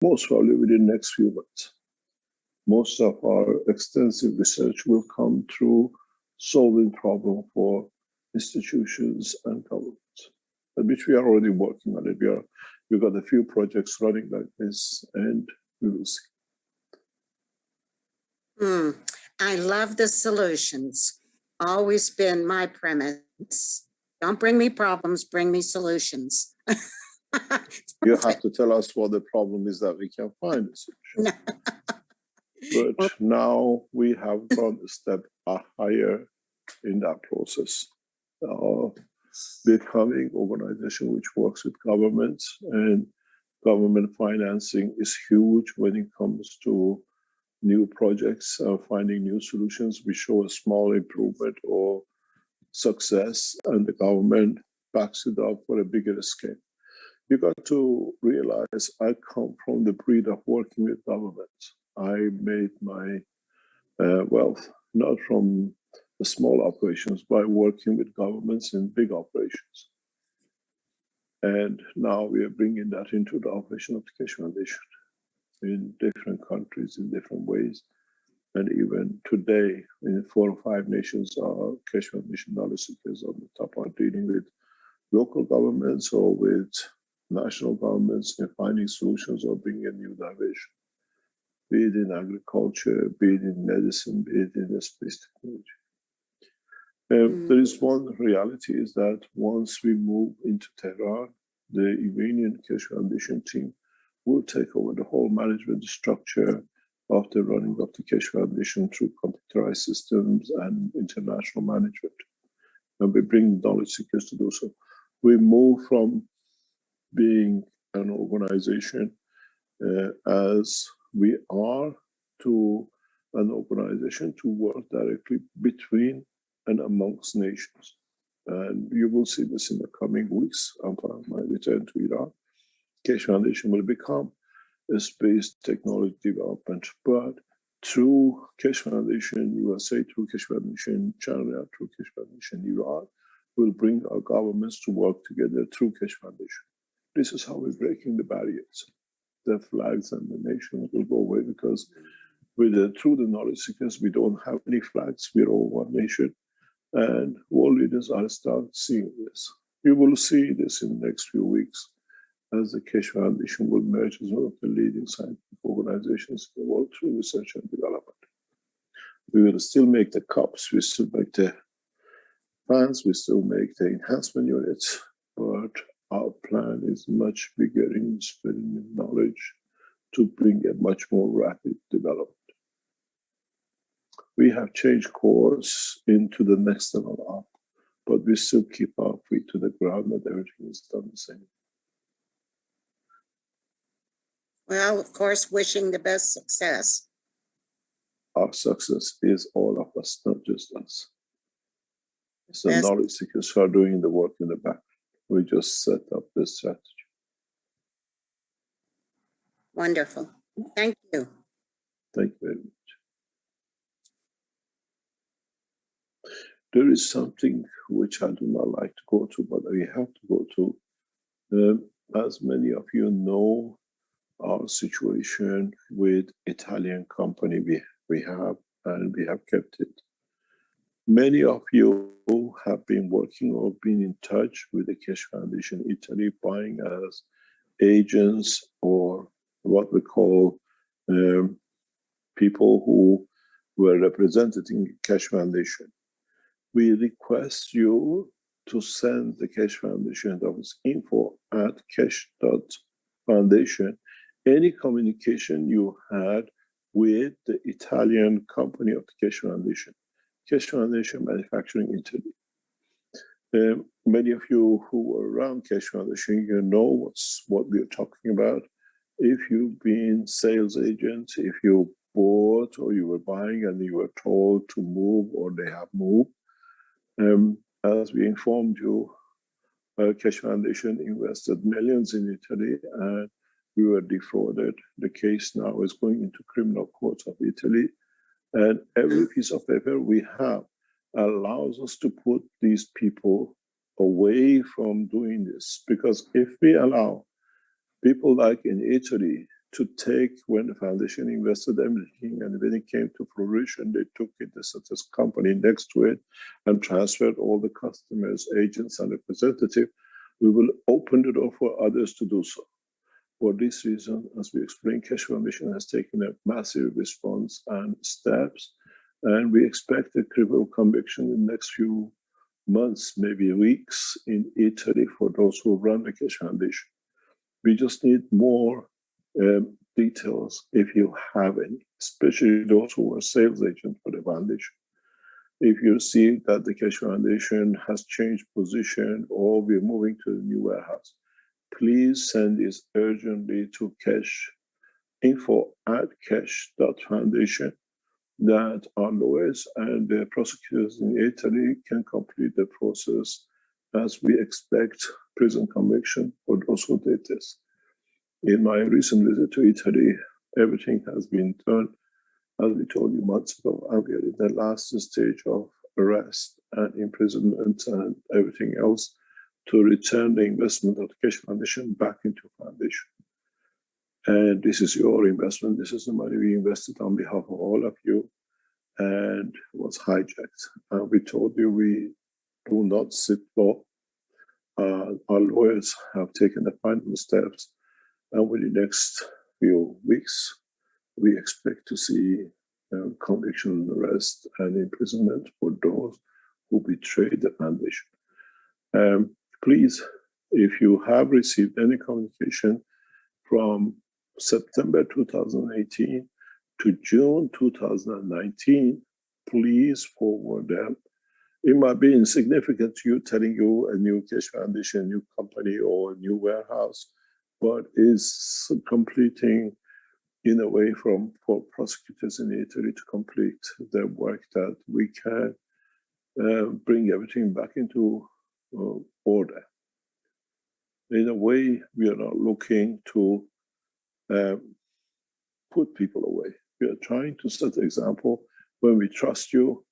most probably within the next few months. Most of our extensive research will come through solving problems for institutions and governments. which we are already working on it. We've got a few projects running like this, and we will see. I love the solutions. Always been my premise. Don't bring me problems, bring me solutions. You have to tell us what the problem is that we can find a solution. But now we have gone a step higher in that process of becoming an organization which works with governments, and government financing is huge when it comes to new projects, finding new solutions. We show a small improvement or success, and the government backs it up for a bigger scale. You got to realize I come from the breed of working with governments. I made my wealth not from the small operations, by working with governments in big operations. And now we are bringing that into the operation of the Keshe Foundation in different countries in different ways. And even today, in 4 or 5 nations, our Keshe Foundation knowledge seekers on the top are dealing with local governments or with national governments in finding solutions or bringing a new dimension, be it in agriculture, be it in medicine, be it in the space technology. There is one reality, is that once we move into Tehran, the Iranian Keshe Foundation team will take over the whole management structure of the running of the Keshe Foundation through computerized systems and international management. And we bring knowledge seekers to do so. We move from being an organization as we are to an organization to work directly between and amongst nations. And you will see this in the coming weeks upon my return to Iran. Keshe Foundation will become a space technology development, but through Keshe Foundation USA, through Keshe Foundation China, through Keshe Foundation Iran, will bring our governments to work together through Keshe Foundation. This is how we're breaking the barriers. The flags and the nations will go away, because through the knowledge seekers, we don't have any flags. We're all one nation. And world leaders are starting seeing this. You will see this in the next few weeks as the Keshe Foundation will emerge as one of the leading scientific organizations in the world through research and development. We will still make the cups, we still make the fans, we still make the enhancement units, but our plan is much bigger in spreading knowledge to bring a much more rapid development. We have changed course into the next level up, but we still keep our feet to the ground and everything is done the same. Well, of course, wishing the best success. Our success is all of us, not just us. It's the Yes. knowledge seekers who are doing the work in the back. We just set up the strategy. Wonderful. Thank you. Thank you very much. There is something which I do not like to go to, but we have to go to. As many of you know, our situation with Italian company we have, and we have kept it. Many of you have been working or been in touch with the Keshe Foundation Italy, buying as agents or what we call people who were representing Keshe Foundation. We request you to send the Keshe Foundation office info@keshe.foundation any communication you had with the Italian company of the Keshe Foundation. Keshe Foundation Manufacturing Italy. Many of you who were around Keshe Foundation, you know what we're talking about. If you've been sales agents, if you bought or you were buying and you were told to move or they have moved, as we informed you, Keshe Foundation invested millions in Italy and we were defrauded. The case now is going into criminal courts of Italy, and every piece of paper we have allows us to put these people away from doing this. Because if we allow people like in Italy to take, when the foundation invested everything and when it came to fruition, they took it, they set this company next to it and transferred all the customers, agents, and representatives. We will open the door for others to do so. For this reason, as we explained, Keshe Foundation has taken a massive response and steps, and we expect a criminal conviction in the next few months, maybe weeks, in Italy for those who run the Keshe Foundation. We just need more details if you have any, especially those who are sales agents for the foundation. If you see that the Keshe Foundation has changed position or we're moving to a new warehouse, please send this urgently to info@keshe.foundation, that our lawyers and the prosecutors in Italy can complete the process, as we expect prison conviction for those who did this. In my recent visit to Italy, everything has been done, as we told you months ago, and we are in the last stage of arrest and imprisonment and everything else to return the investment of the Keshe Foundation back into foundation. And this is your investment. This is the money we invested on behalf of all of you, and was hijacked. And we told you we do not sit low. Our lawyers have taken the final steps, and within the next few weeks, we expect to see conviction, arrest, and imprisonment for those who betrayed the foundation. Please, if you have received any communication from September 2018 to June 2019, please forward them. It might be insignificant to you, telling you a new Keshe Foundation, new company, or a new warehouse, but is completing in a way for prosecutors in Italy to complete their work, that we can bring everything back into order. In a way, we are not looking to put people away. We are trying to set an example. When we trust you,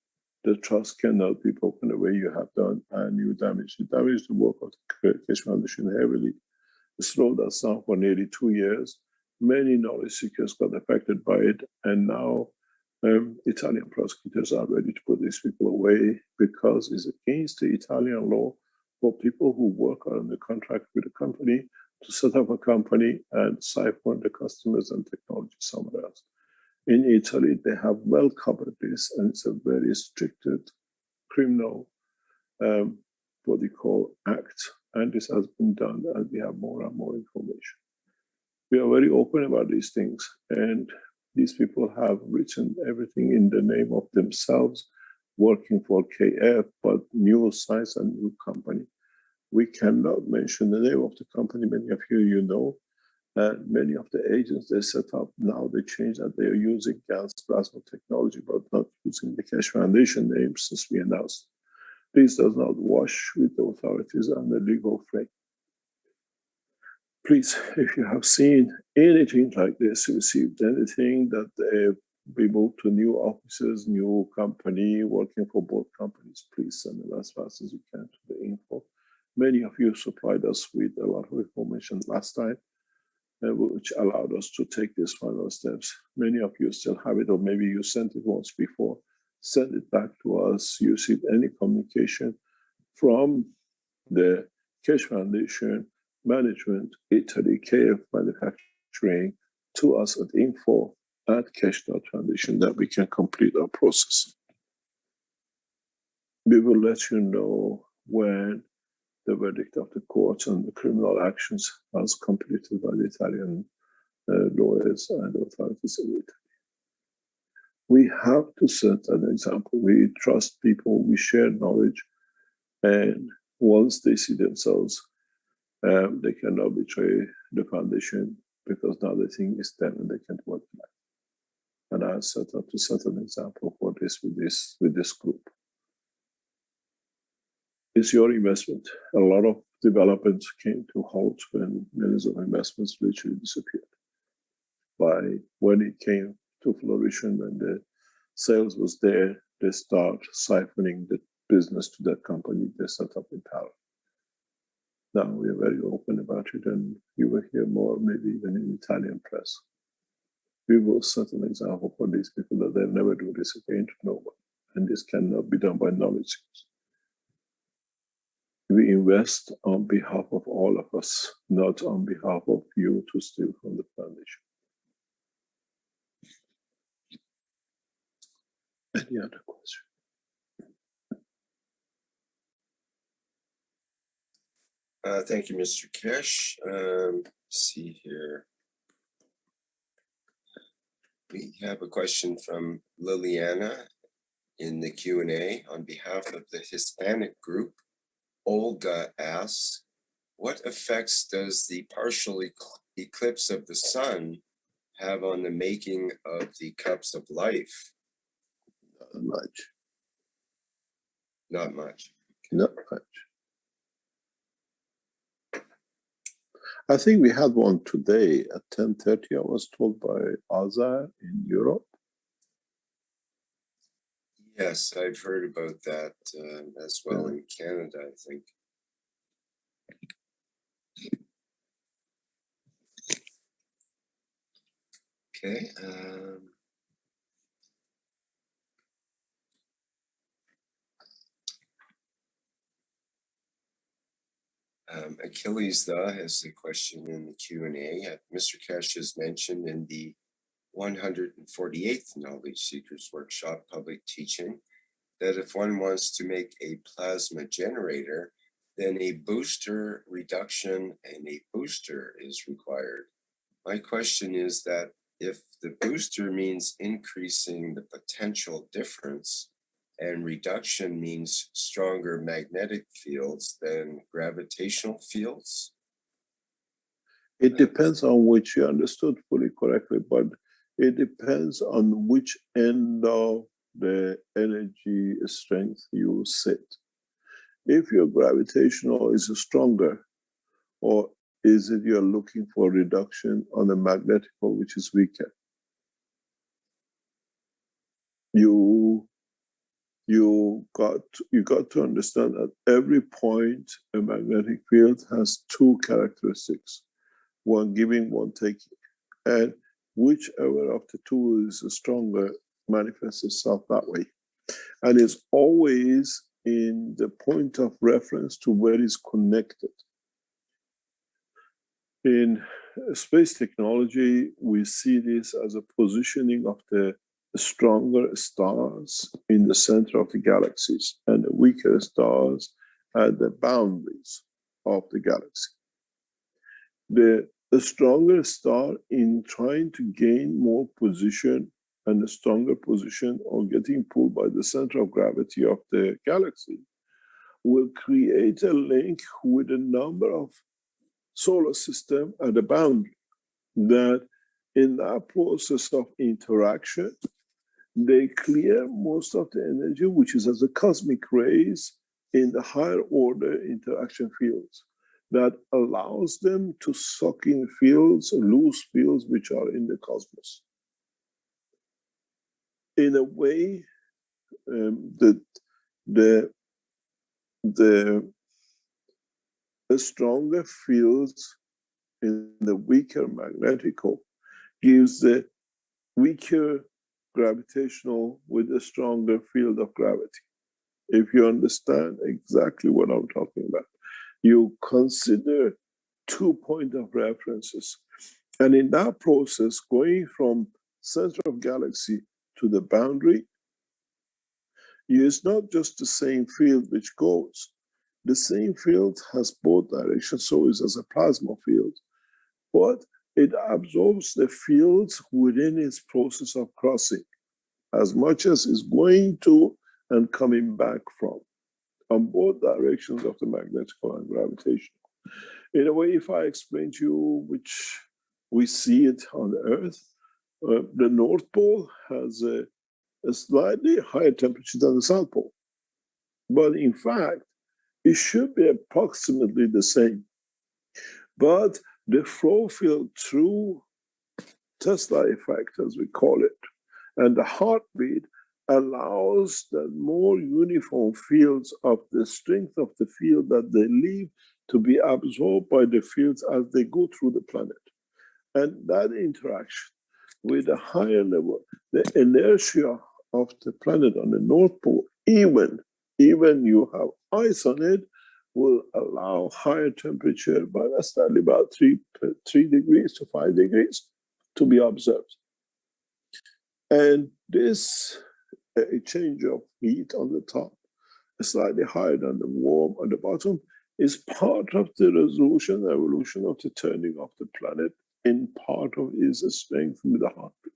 the trust cannot be broken the way you have done, and you damage the work of the Keshe Foundation heavily. It slowed us down for nearly 2 years. Many knowledge seekers got affected by it, and now Italian prosecutors are ready to put these people away, because it's against the Italian law for people who work on the contract with a company to set up a company and siphon the customers and technology somewhere else. In Italy, they have well covered this, and it's a very restricted criminal, what they call act. And this has been done as we have more and more information. We are very open about these things, and these people have written everything in the name of themselves, working for KF, but new size and new company. We cannot mention the name of the company. Many of you know, and many of the agents they set up now, they change that they are using gas plasma technology, but not using the Keshe Foundation name since we announced. This does not wash with the authorities and the legal frame. Please, if you have seen anything like this, received anything that we moved to new offices, new company, working for both companies, please send it as fast as you can to the info. Many of you supplied us with a lot of information last time, which allowed us to take these final steps. Many of you still have it, or maybe you sent it once before. Send it back to us. You received any communication from the Keshe Foundation, Management, Italy, KF Manufacturing, to us at info@keshe.foundation, that we can complete our process. We will let you know when the verdict of the courts and the criminal actions was completed by the Italian lawyers and authorities in Italy. We have to set an example. We trust people, we share knowledge, and once they see themselves, they cannot betray the foundation, because now the thing is them and they can't work back. And I set up to set an example for this with this group. It's your investment. A lot of development came to halt when millions of investments literally disappeared. When it came to fruition, when the sales was there, they start siphoning the business to that company they set up in power. Now we are very open about it, and you will hear more, maybe even in Italian press. We will set an example for these people that they'll never do this again to no one, and this cannot be done by knowledge seekers. we invest on behalf of all of us, not on behalf of you to steal from the foundation. Any other question? Thank you, Mr. Kesh. See here. We have a question from Liliana in the Q&A on behalf of the Hispanic group. Olga asks, what effects does the partial eclipse of the sun have on the making of the cups of life? Not much. Not much. Not much. I think we had one today at 10:30. I was told by Azar in Europe. Yes, I've heard about that as well in Canada, I think. Okay. Achilles has a question in the Q&A. Mr. Kesh has mentioned in the 148th Knowledge Seekers Workshop public teaching that if one wants to make a plasma generator, then a booster reduction and a booster is required. My question is that if the booster means increasing the potential difference and reduction means stronger magnetic fields than gravitational fields? It depends on which you understood fully correctly, but it depends on which end of the energy strength you sit. If your gravitational is stronger, or is it you're looking for reduction on the magnetical, which is weaker? You got to understand at every point a magnetic field has two characteristics, one giving, one taking, and whichever of the two is stronger manifests itself that way, and it's always in the point of reference to where it's connected. In space technology, we see this as a positioning of the stronger stars in the center of the galaxies and the weaker stars at the boundaries of the galaxy. The stronger star, in trying to gain more position and a stronger position, or getting pulled by the center of gravity of the galaxy, will create a link with a number of solar system at the boundary, that in that process of interaction, they clear most of the energy, which is as a cosmic rays in the higher order interaction fields, that allows them to suck in fields, loose fields, which are in the cosmos. In a way, the stronger fields in the weaker magnetical gives the weaker gravitational with a stronger field of gravity. If you understand exactly what I'm talking about, you consider 2 points of references. And in that process, going from center of galaxy to the boundary, it's not just the same field which goes. The same field has both directions, so it's as a plasma field. But it absorbs the fields within its process of crossing, as much as it's going to and coming back from, on both directions of the magnetical and gravitational. In a way, if I explain to you, which we see it on Earth, the North Pole has a slightly higher temperature than the South Pole. But in fact, it should be approximately the same. But the flow field through Tesla effect, as we call it, and the heartbeat allows the more uniform fields of the strength of the field that they leave to be absorbed by the fields as they go through the planet. And that interaction with a higher level, the inertia of the planet on the North Pole, even you have ice on it, will allow higher temperature by slightly about 3 degrees to 5 degrees to be observed. And this a change of heat on the top, slightly higher than the warm on the bottom, is part of the resolution, evolution of the turning of the planet, in part of its strength with the heartbeat.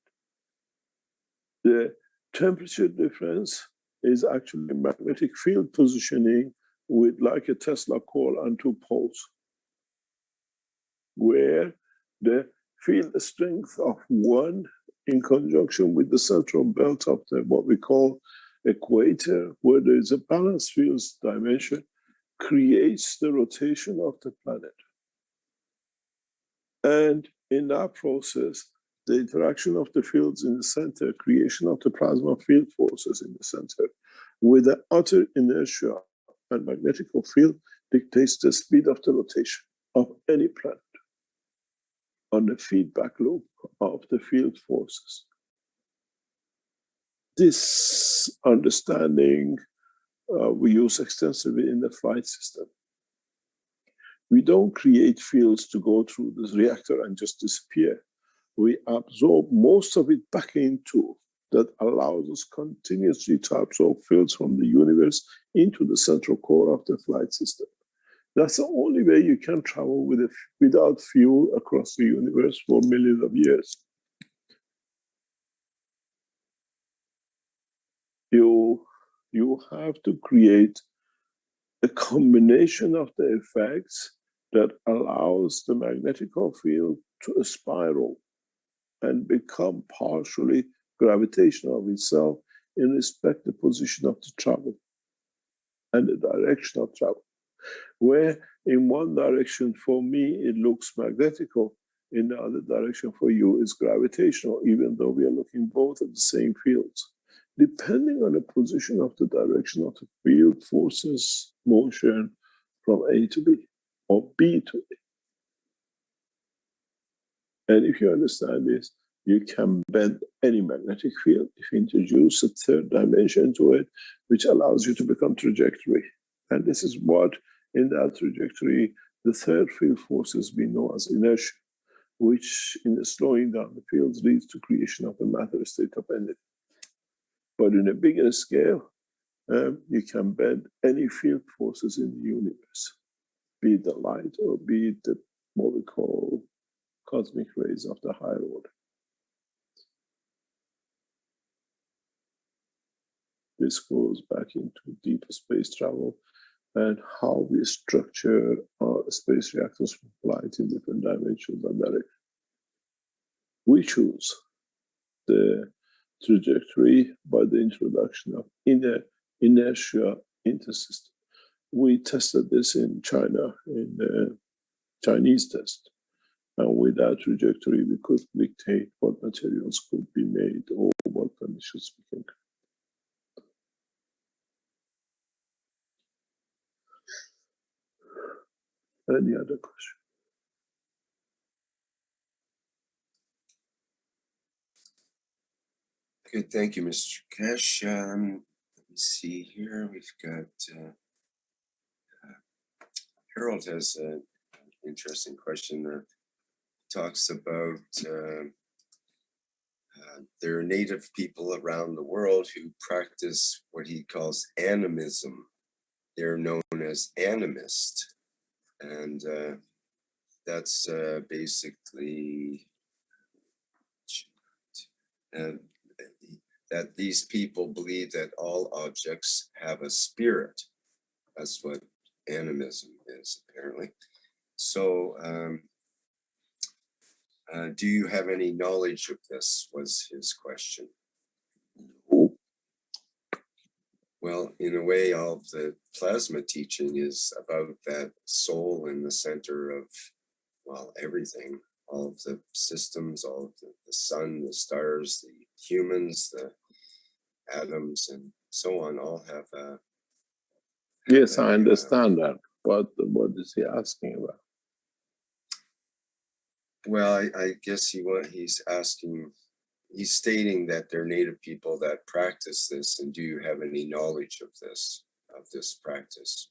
The temperature difference is actually magnetic field positioning with like a Tesla coil on 2 poles, where the field strength of one in conjunction with the central belt of the what we call equator, where there is a balanced field dimension, creates the rotation of the planet. And in that process, the interaction of the fields in the center, creation of the plasma field forces in the center, with the outer inertia and magnetical field dictates the speed of the rotation of any planet on the feedback loop of the field forces. This understanding we use extensively in the flight system. We don't create fields to go through this reactor and just disappear. We absorb most of it back into that allows us continuously to absorb fields from the universe into the central core of the flight system. That's the only way you can travel without fuel across the universe for millions of years. You have to create a combination of the effects that allows the magnetical field to spiral and become partially gravitational of itself in respect to the position of the travel and the direction of travel. Where in one direction for me it looks magnetical, in the other direction for you is gravitational, even though we are looking both at the same fields. Depending on the position of the direction of the field forces motion from A to B or B to A. And if you understand this, you can bend any magnetic field if you introduce a third dimension to it, which allows you to become trajectory. And this is what, in that trajectory, the third field forces we know as inertia, which in the slowing down the fields leads to creation of a matter state of energy. But in a bigger scale, you can bend any field forces in the universe, be it the light or be it the, what we call cosmic rays of the higher order. This goes back into deep space travel and how we structure our space reactors for flight in different dimensions and directions. We choose the trajectory by the introduction of inertia into system. We tested this in China in the Chinese test. And with that trajectory, we could dictate what materials could be made or what conditions we can create. Any other question? Good, thank you, Mr. Kesh. Let me see here. We've got Harold has an interesting question that talks about there are native people around the world who practice what he calls animism. They're known as animists, and that's basically that these people believe that all objects have a spirit. That's what animism is, apparently. So, do you have any knowledge of this, was his question. Well, in a way, all of the plasma teaching is about that soul in the center of, well, everything. All of the systems, all of the sun, the stars, the humans, the atoms, and so on, all have a... Yes, I understand that, but what is he asking about? Well, I guess he's asking, he's stating that there are native people that practice this, and do you have any knowledge of this practice?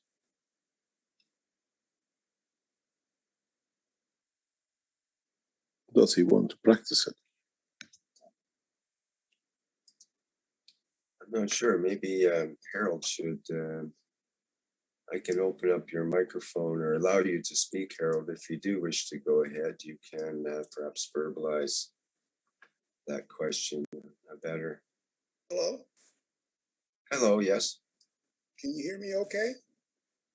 does he want to practice it? I'm not sure, maybe Harold should, I can open up your microphone or allow you to speak, Harold. If you do wish to go ahead, you can perhaps verbalize that question better. Hello, Hello, yes, can you hear me okay?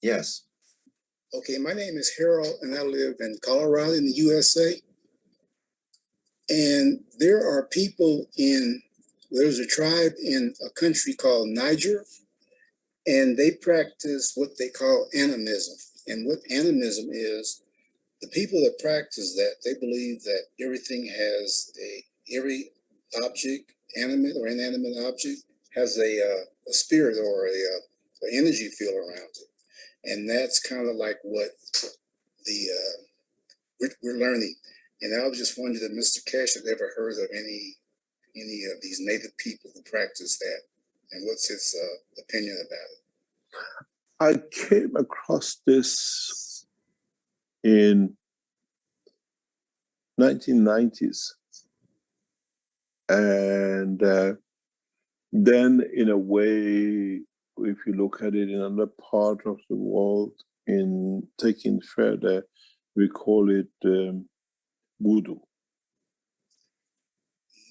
yes. Okay, my name is Harold and I live in Colorado in the USA. And there are people there's a tribe in a country called Niger, and they practice what they call animism. And what animism is, the people that practice that, they believe that every object, animate or inanimate object, has a spirit or an energy field around it. And that's kind of like what we're learning. And I was just wondering if Mr. Cash had ever heard of any of these native people who practice that, and what's his opinion about it? I came across this in 1990s, and then in a way, if you look at it in another part of the world, in taking further, we call it voodoo.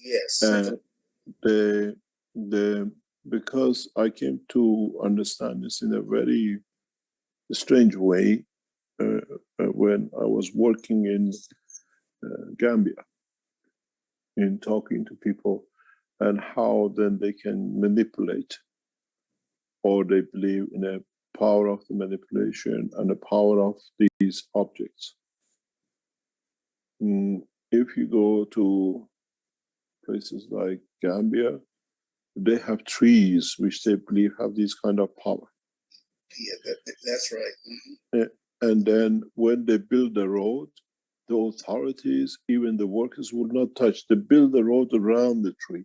Yes. Because I came to understand this in a very strange way when I was working in Gambia, in talking to people, and how then they can manipulate, or they believe in a power of the manipulation and the power of these objects. If you go to places like Gambia, they have trees which they believe have this kind of power. Yeah, that's right. And then when they build the road, the authorities, even the workers, would not touch. They build the road around the tree.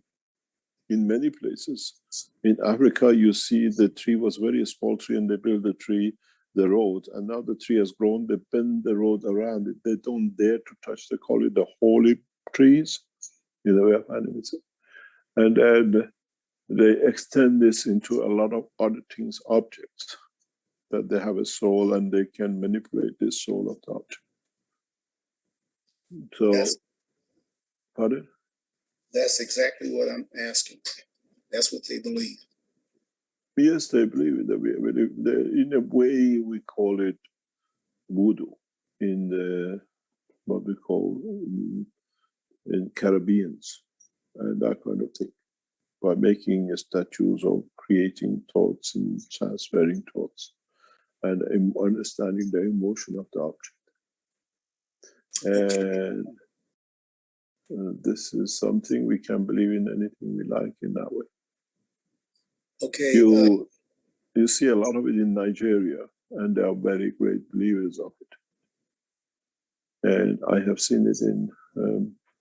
In many places, in Africa, you see the tree was very small tree, and they build the road, and now the tree has grown. They bend the road around it. They don't dare to touch. They call it the holy trees, in the way of animism. And then they extend this into a lot of other things, objects, that they have a soul and they can manipulate the soul of the object. So, That's- pardon? That's exactly what I'm asking. That's what they believe. Yes, they believe in in a way we call it voodoo in the what we call in Caribbeans and that kind of thing, by making statues or creating thoughts and transferring thoughts and understanding the emotion of the object. And this is something we can believe in anything we like in that way. Okay. You see a lot of it in Nigeria, and they are very great believers of it. And I have seen it in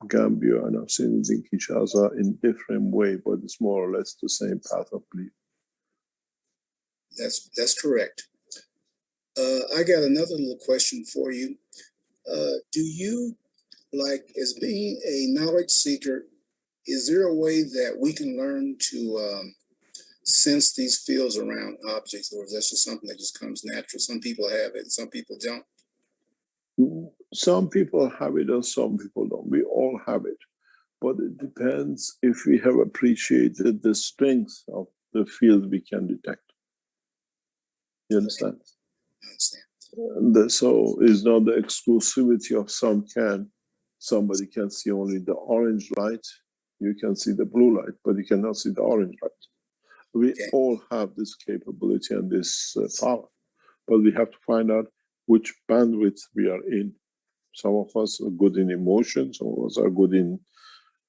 Gambia, and I've seen it in Kinshasa in different way, but it's more or less the same path of belief. That's correct. I got another little question for you. Do you, like, as being a knowledge seeker, is there a way that we can learn to sense these fields around objects, or is that just something that just comes natural? Some people have it, and some people don't. Some people have it and some people don't. We all have it, but it depends if we have appreciated the strength of the field we can detect. You understand? I understand. So it's not the exclusivity of some can. Somebody can see only the orange light. You can see the blue light, but you cannot see the orange light. We all have this capability and this power, but we have to find out which bandwidth we are in. Some of us are good in emotions, some of us are good in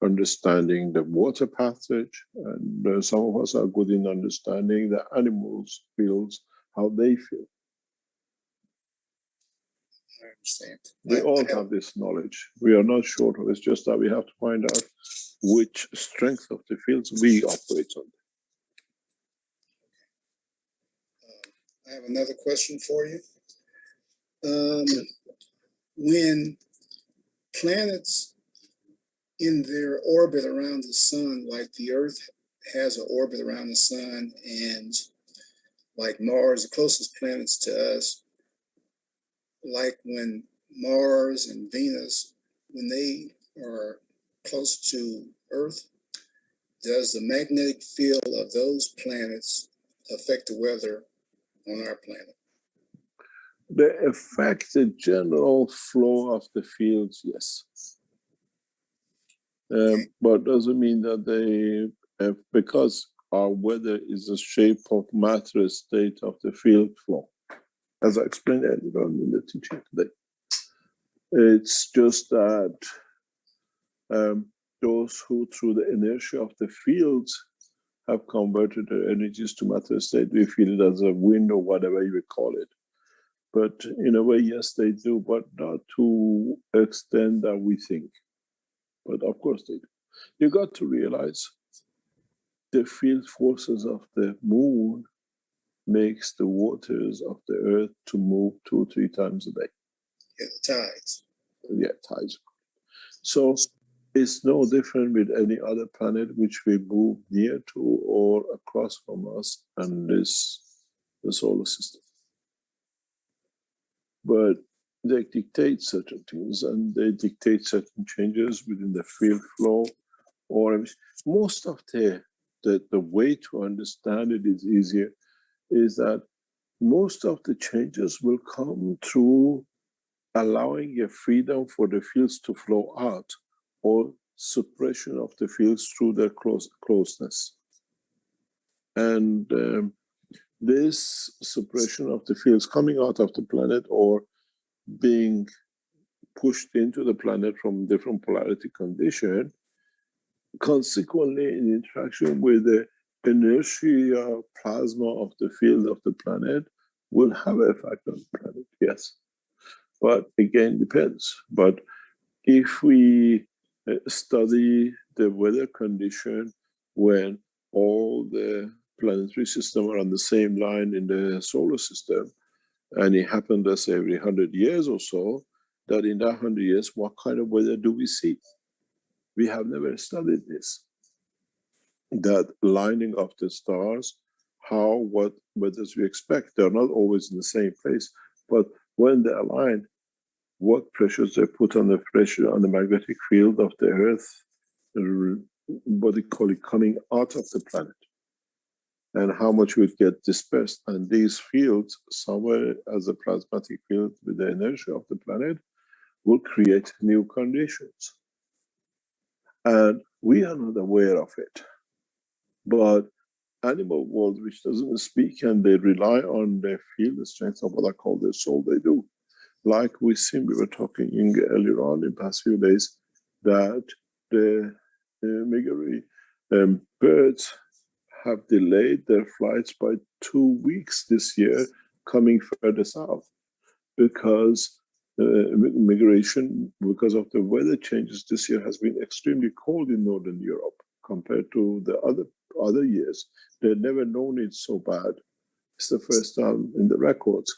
understanding the water passage, and some of us are good in understanding the animals' feels, how they feel. I understand. We all have this knowledge. We are not short of it. It's just that we have to find out which strength of the fields we operate on. I have another question for you. When planets in their orbit around the sun, like the Earth has an orbit around the sun, and like Mars, the closest planets to us, like when Mars and Venus, when they are close to Earth, does the magnetic field of those planets affect the weather on our planet? They affect the general flow of the fields, yes. But doesn't mean that they, because our weather is a shape of matter state of the field flow, as I explained earlier on in the teaching today. It's just that those who, through the inertia of the fields, have converted their energies to matter state, we feel it as a wind or whatever you would call it. But in a way, yes, they do, but not to extent that we think. But of course they do. You got to realize the field forces of the moon makes the waters of the earth to move 2 or 3 times a day. Yeah, the tides. Yeah, tides. So it's no different with any other planet which we move near to or across from us, and this the solar system. But they dictate certain things, and they dictate certain changes within the field flow. Or most of the way to understand it is easier, is that most of the changes will come through allowing a freedom for the fields to flow out, or suppression of the fields through their closeness. And this suppression of the fields coming out of the planet or being pushed into the planet from different polarity condition, consequently in interaction with the inertia plasma of the field of the planet, will have an effect on the planet, yes. But again, depends. But if we study the weather condition when all the planetary system are on the same line in the solar system, and it happened, let's say, every 100 years or so, that in that 100 years, what kind of weather do we see? We have never studied this. That lining of the stars, what weathers we expect. They're not always in the same place, but when they align, what pressures they put on the pressure on the magnetic field of the Earth, what they call it, coming out of the planet, and how much would get dispersed. And these fields, somewhere as a plasmatic field with the inertia of the planet, will create new conditions. And we are not aware of it. But animal world, which doesn't speak and they rely on their field strength of what I call their soul, they do. Like we were talking earlier on in past few days, that the migratory birds have delayed their flights by 2 weeks this year, coming further south, because migration, because of the weather changes this year, has been extremely cold in Northern Europe compared to the other years. They've never known it so bad. It's the first time in the records.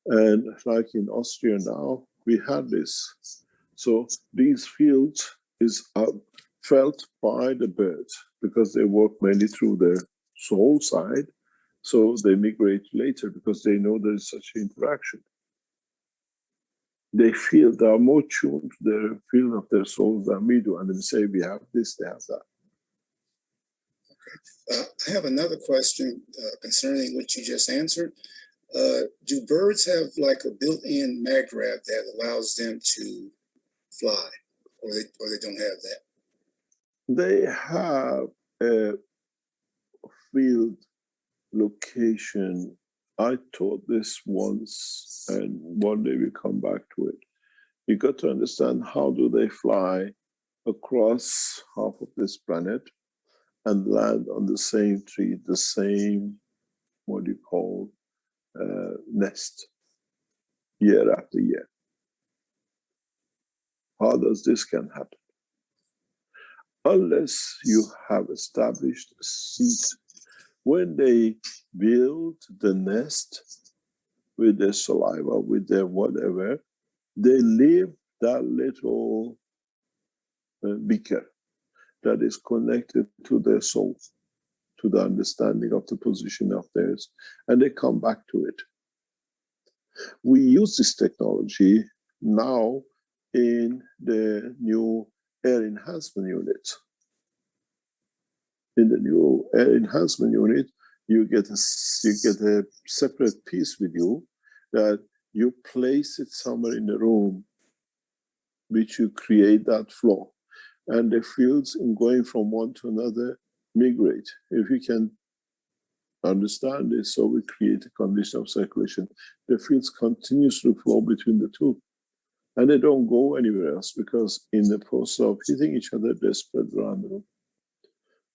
And like in Austria now, we had this. So these fields is felt by the birds because they work mainly through the soul side. So they migrate later because they know there is such an interaction. They feel they are more tuned to the field of their souls than we do. And they say, we have this, they have that. I have another question concerning what you just answered. Do birds have like a built-in maggrav that allows them to fly, or they don't have that? They have a field location. I taught this once, and one day we come back to it. You got to understand, how do they fly across half of this planet and land on the same tree, the same, what do you call, nest, year after year? How does this can happen? Unless you have established a seat. When they build the nest with their saliva, with their whatever, they leave that little beaker that is connected to their soul, to the understanding of the position of theirs, and they come back to it. We use this technology now in the new air enhancement unit. In the new air enhancement unit, you get a separate piece with you that you place it somewhere in the room, which you create that flow. And the fields in going from one to another migrate. If you can understand this, so we create a condition of circulation. The fields continuously flow between the two. And they don't go anywhere else because in the process of hitting each other, they spread around the room.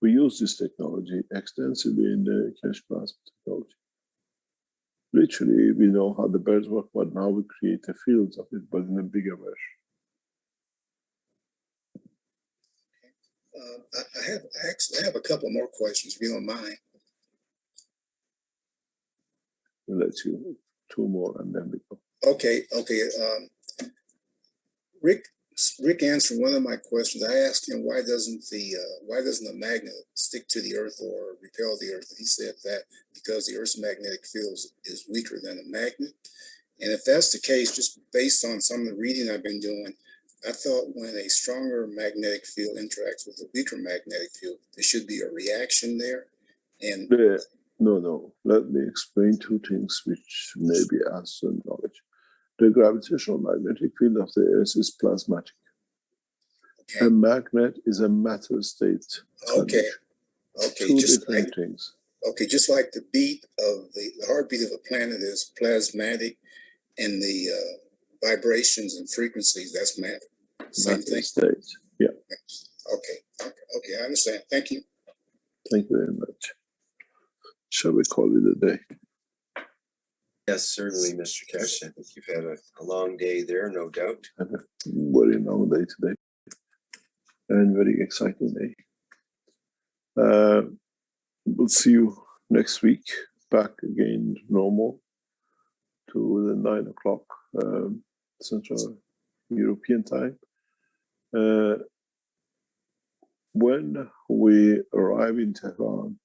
We use this technology extensively in the cash plasma technology. Literally, we know how the birds work, but now we create the fields of it, but in a bigger version. I have a couple more questions, if you don't mind. We'll let you two more and then we go. Okay. Rick answered one of my questions. I asked him why doesn't the magnet stick to the earth or repel the earth? He said that because the earth's magnetic field is weaker than a magnet. And if that's the case, just based on some of the reading I've been doing, I thought when a stronger magnetic field interacts with a weaker magnetic field, there should be a reaction there. And no. Let me explain two things which maybe add some knowledge. The gravitational magnetic field of the Earth is plasmatic. okay, A magnet is a matter state. okay, Two different things. Okay, just like the beat of the heartbeat of a planet is plasmatic, and the vibrations and frequencies, that's matter. Same Matter thing. state. Yeah. Okay, I understand. Thank you. Thank you very much. Shall we call it a day? Yes, certainly, Mr. Kesh. I think you've had a long day there, no doubt. Had a very long day today and very exciting day. We'll see you next week, back again normal to the 9 o'clock Central European time. When we arrive in Tehran,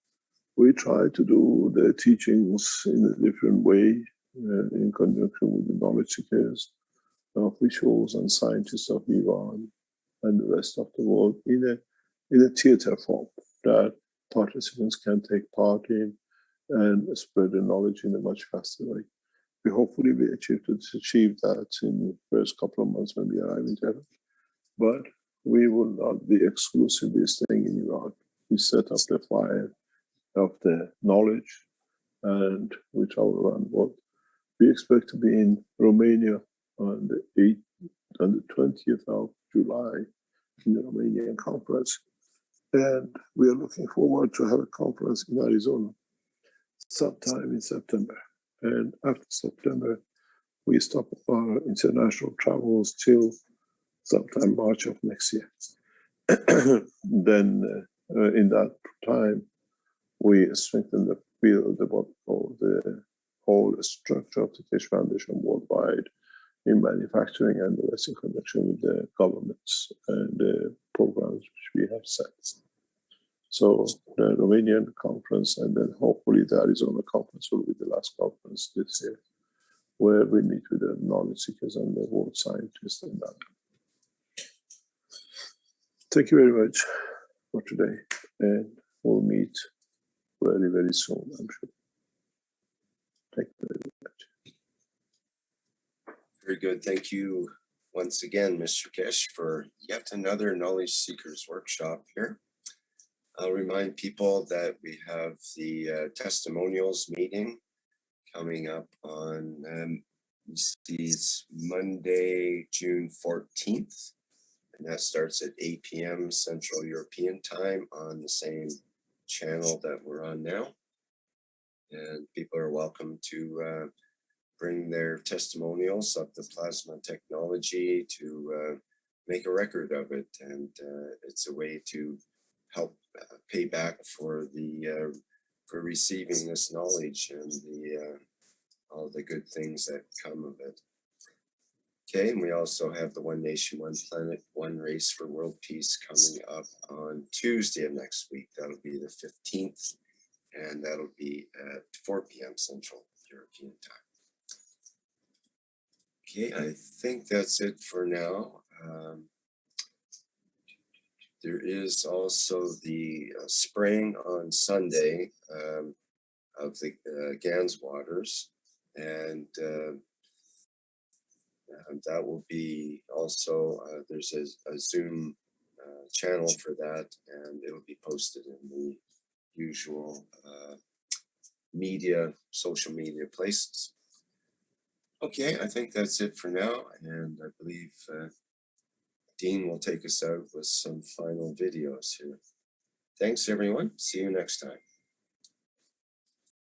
we try to do the teachings in a different way, in conjunction with the knowledge seekers, officials and scientists of Iran and the rest of the world in a theater form that participants can take part in and spread the knowledge in a much faster way. We hopefully be able to achieve that in the first couple of months when we arrive in Tehran. But we will not be exclusively staying in Iran. We set up the fire of the knowledge and we travel around the world. We expect to be in Romania on the 20th of July in the Romanian conference. And we are looking forward to have a conference in Arizona sometime in September. And after September, we stop our international travels till sometime March of next year. Then in that time, we strengthen the field of what we call the whole structure of the Keshe Foundation worldwide in manufacturing and the rest in connection with the governments and the programs which we have set. So the Romanian conference and then hopefully the Arizona conference will be the last conference this year, where we meet with the knowledge seekers and the world scientists and that. Thank you very much for today, and we'll meet very, very soon, I'm sure. Thank you very much. Very good. Thank you once again, Mr. Kesh, for yet another Knowledge Seekers workshop here. I'll remind people that we have the testimonials meeting coming up on Monday, June 14th. And that starts at 8 p.m. Central European time on the same channel that we're on now. And people are welcome to bring their testimonials of the plasma technology to make a record of it. And it's a way to help pay back for for receiving this knowledge and all the good things that come of it. Okay, and we also have the One Nation, One Planet, One Race for World Peace coming up on Tuesday of next week. That'll be the 15th, and that'll be at 4 p.m. Central European Time. Okay, I think that's it for now. There is also the spraying on Sunday of the Gans waters, and that will be also, there's a Zoom channel for that, and it'll be posted in the usual social media places. Okay, I think that's it for now, and I believe Dean will take us out with some final videos here. Thanks, everyone. See you next time.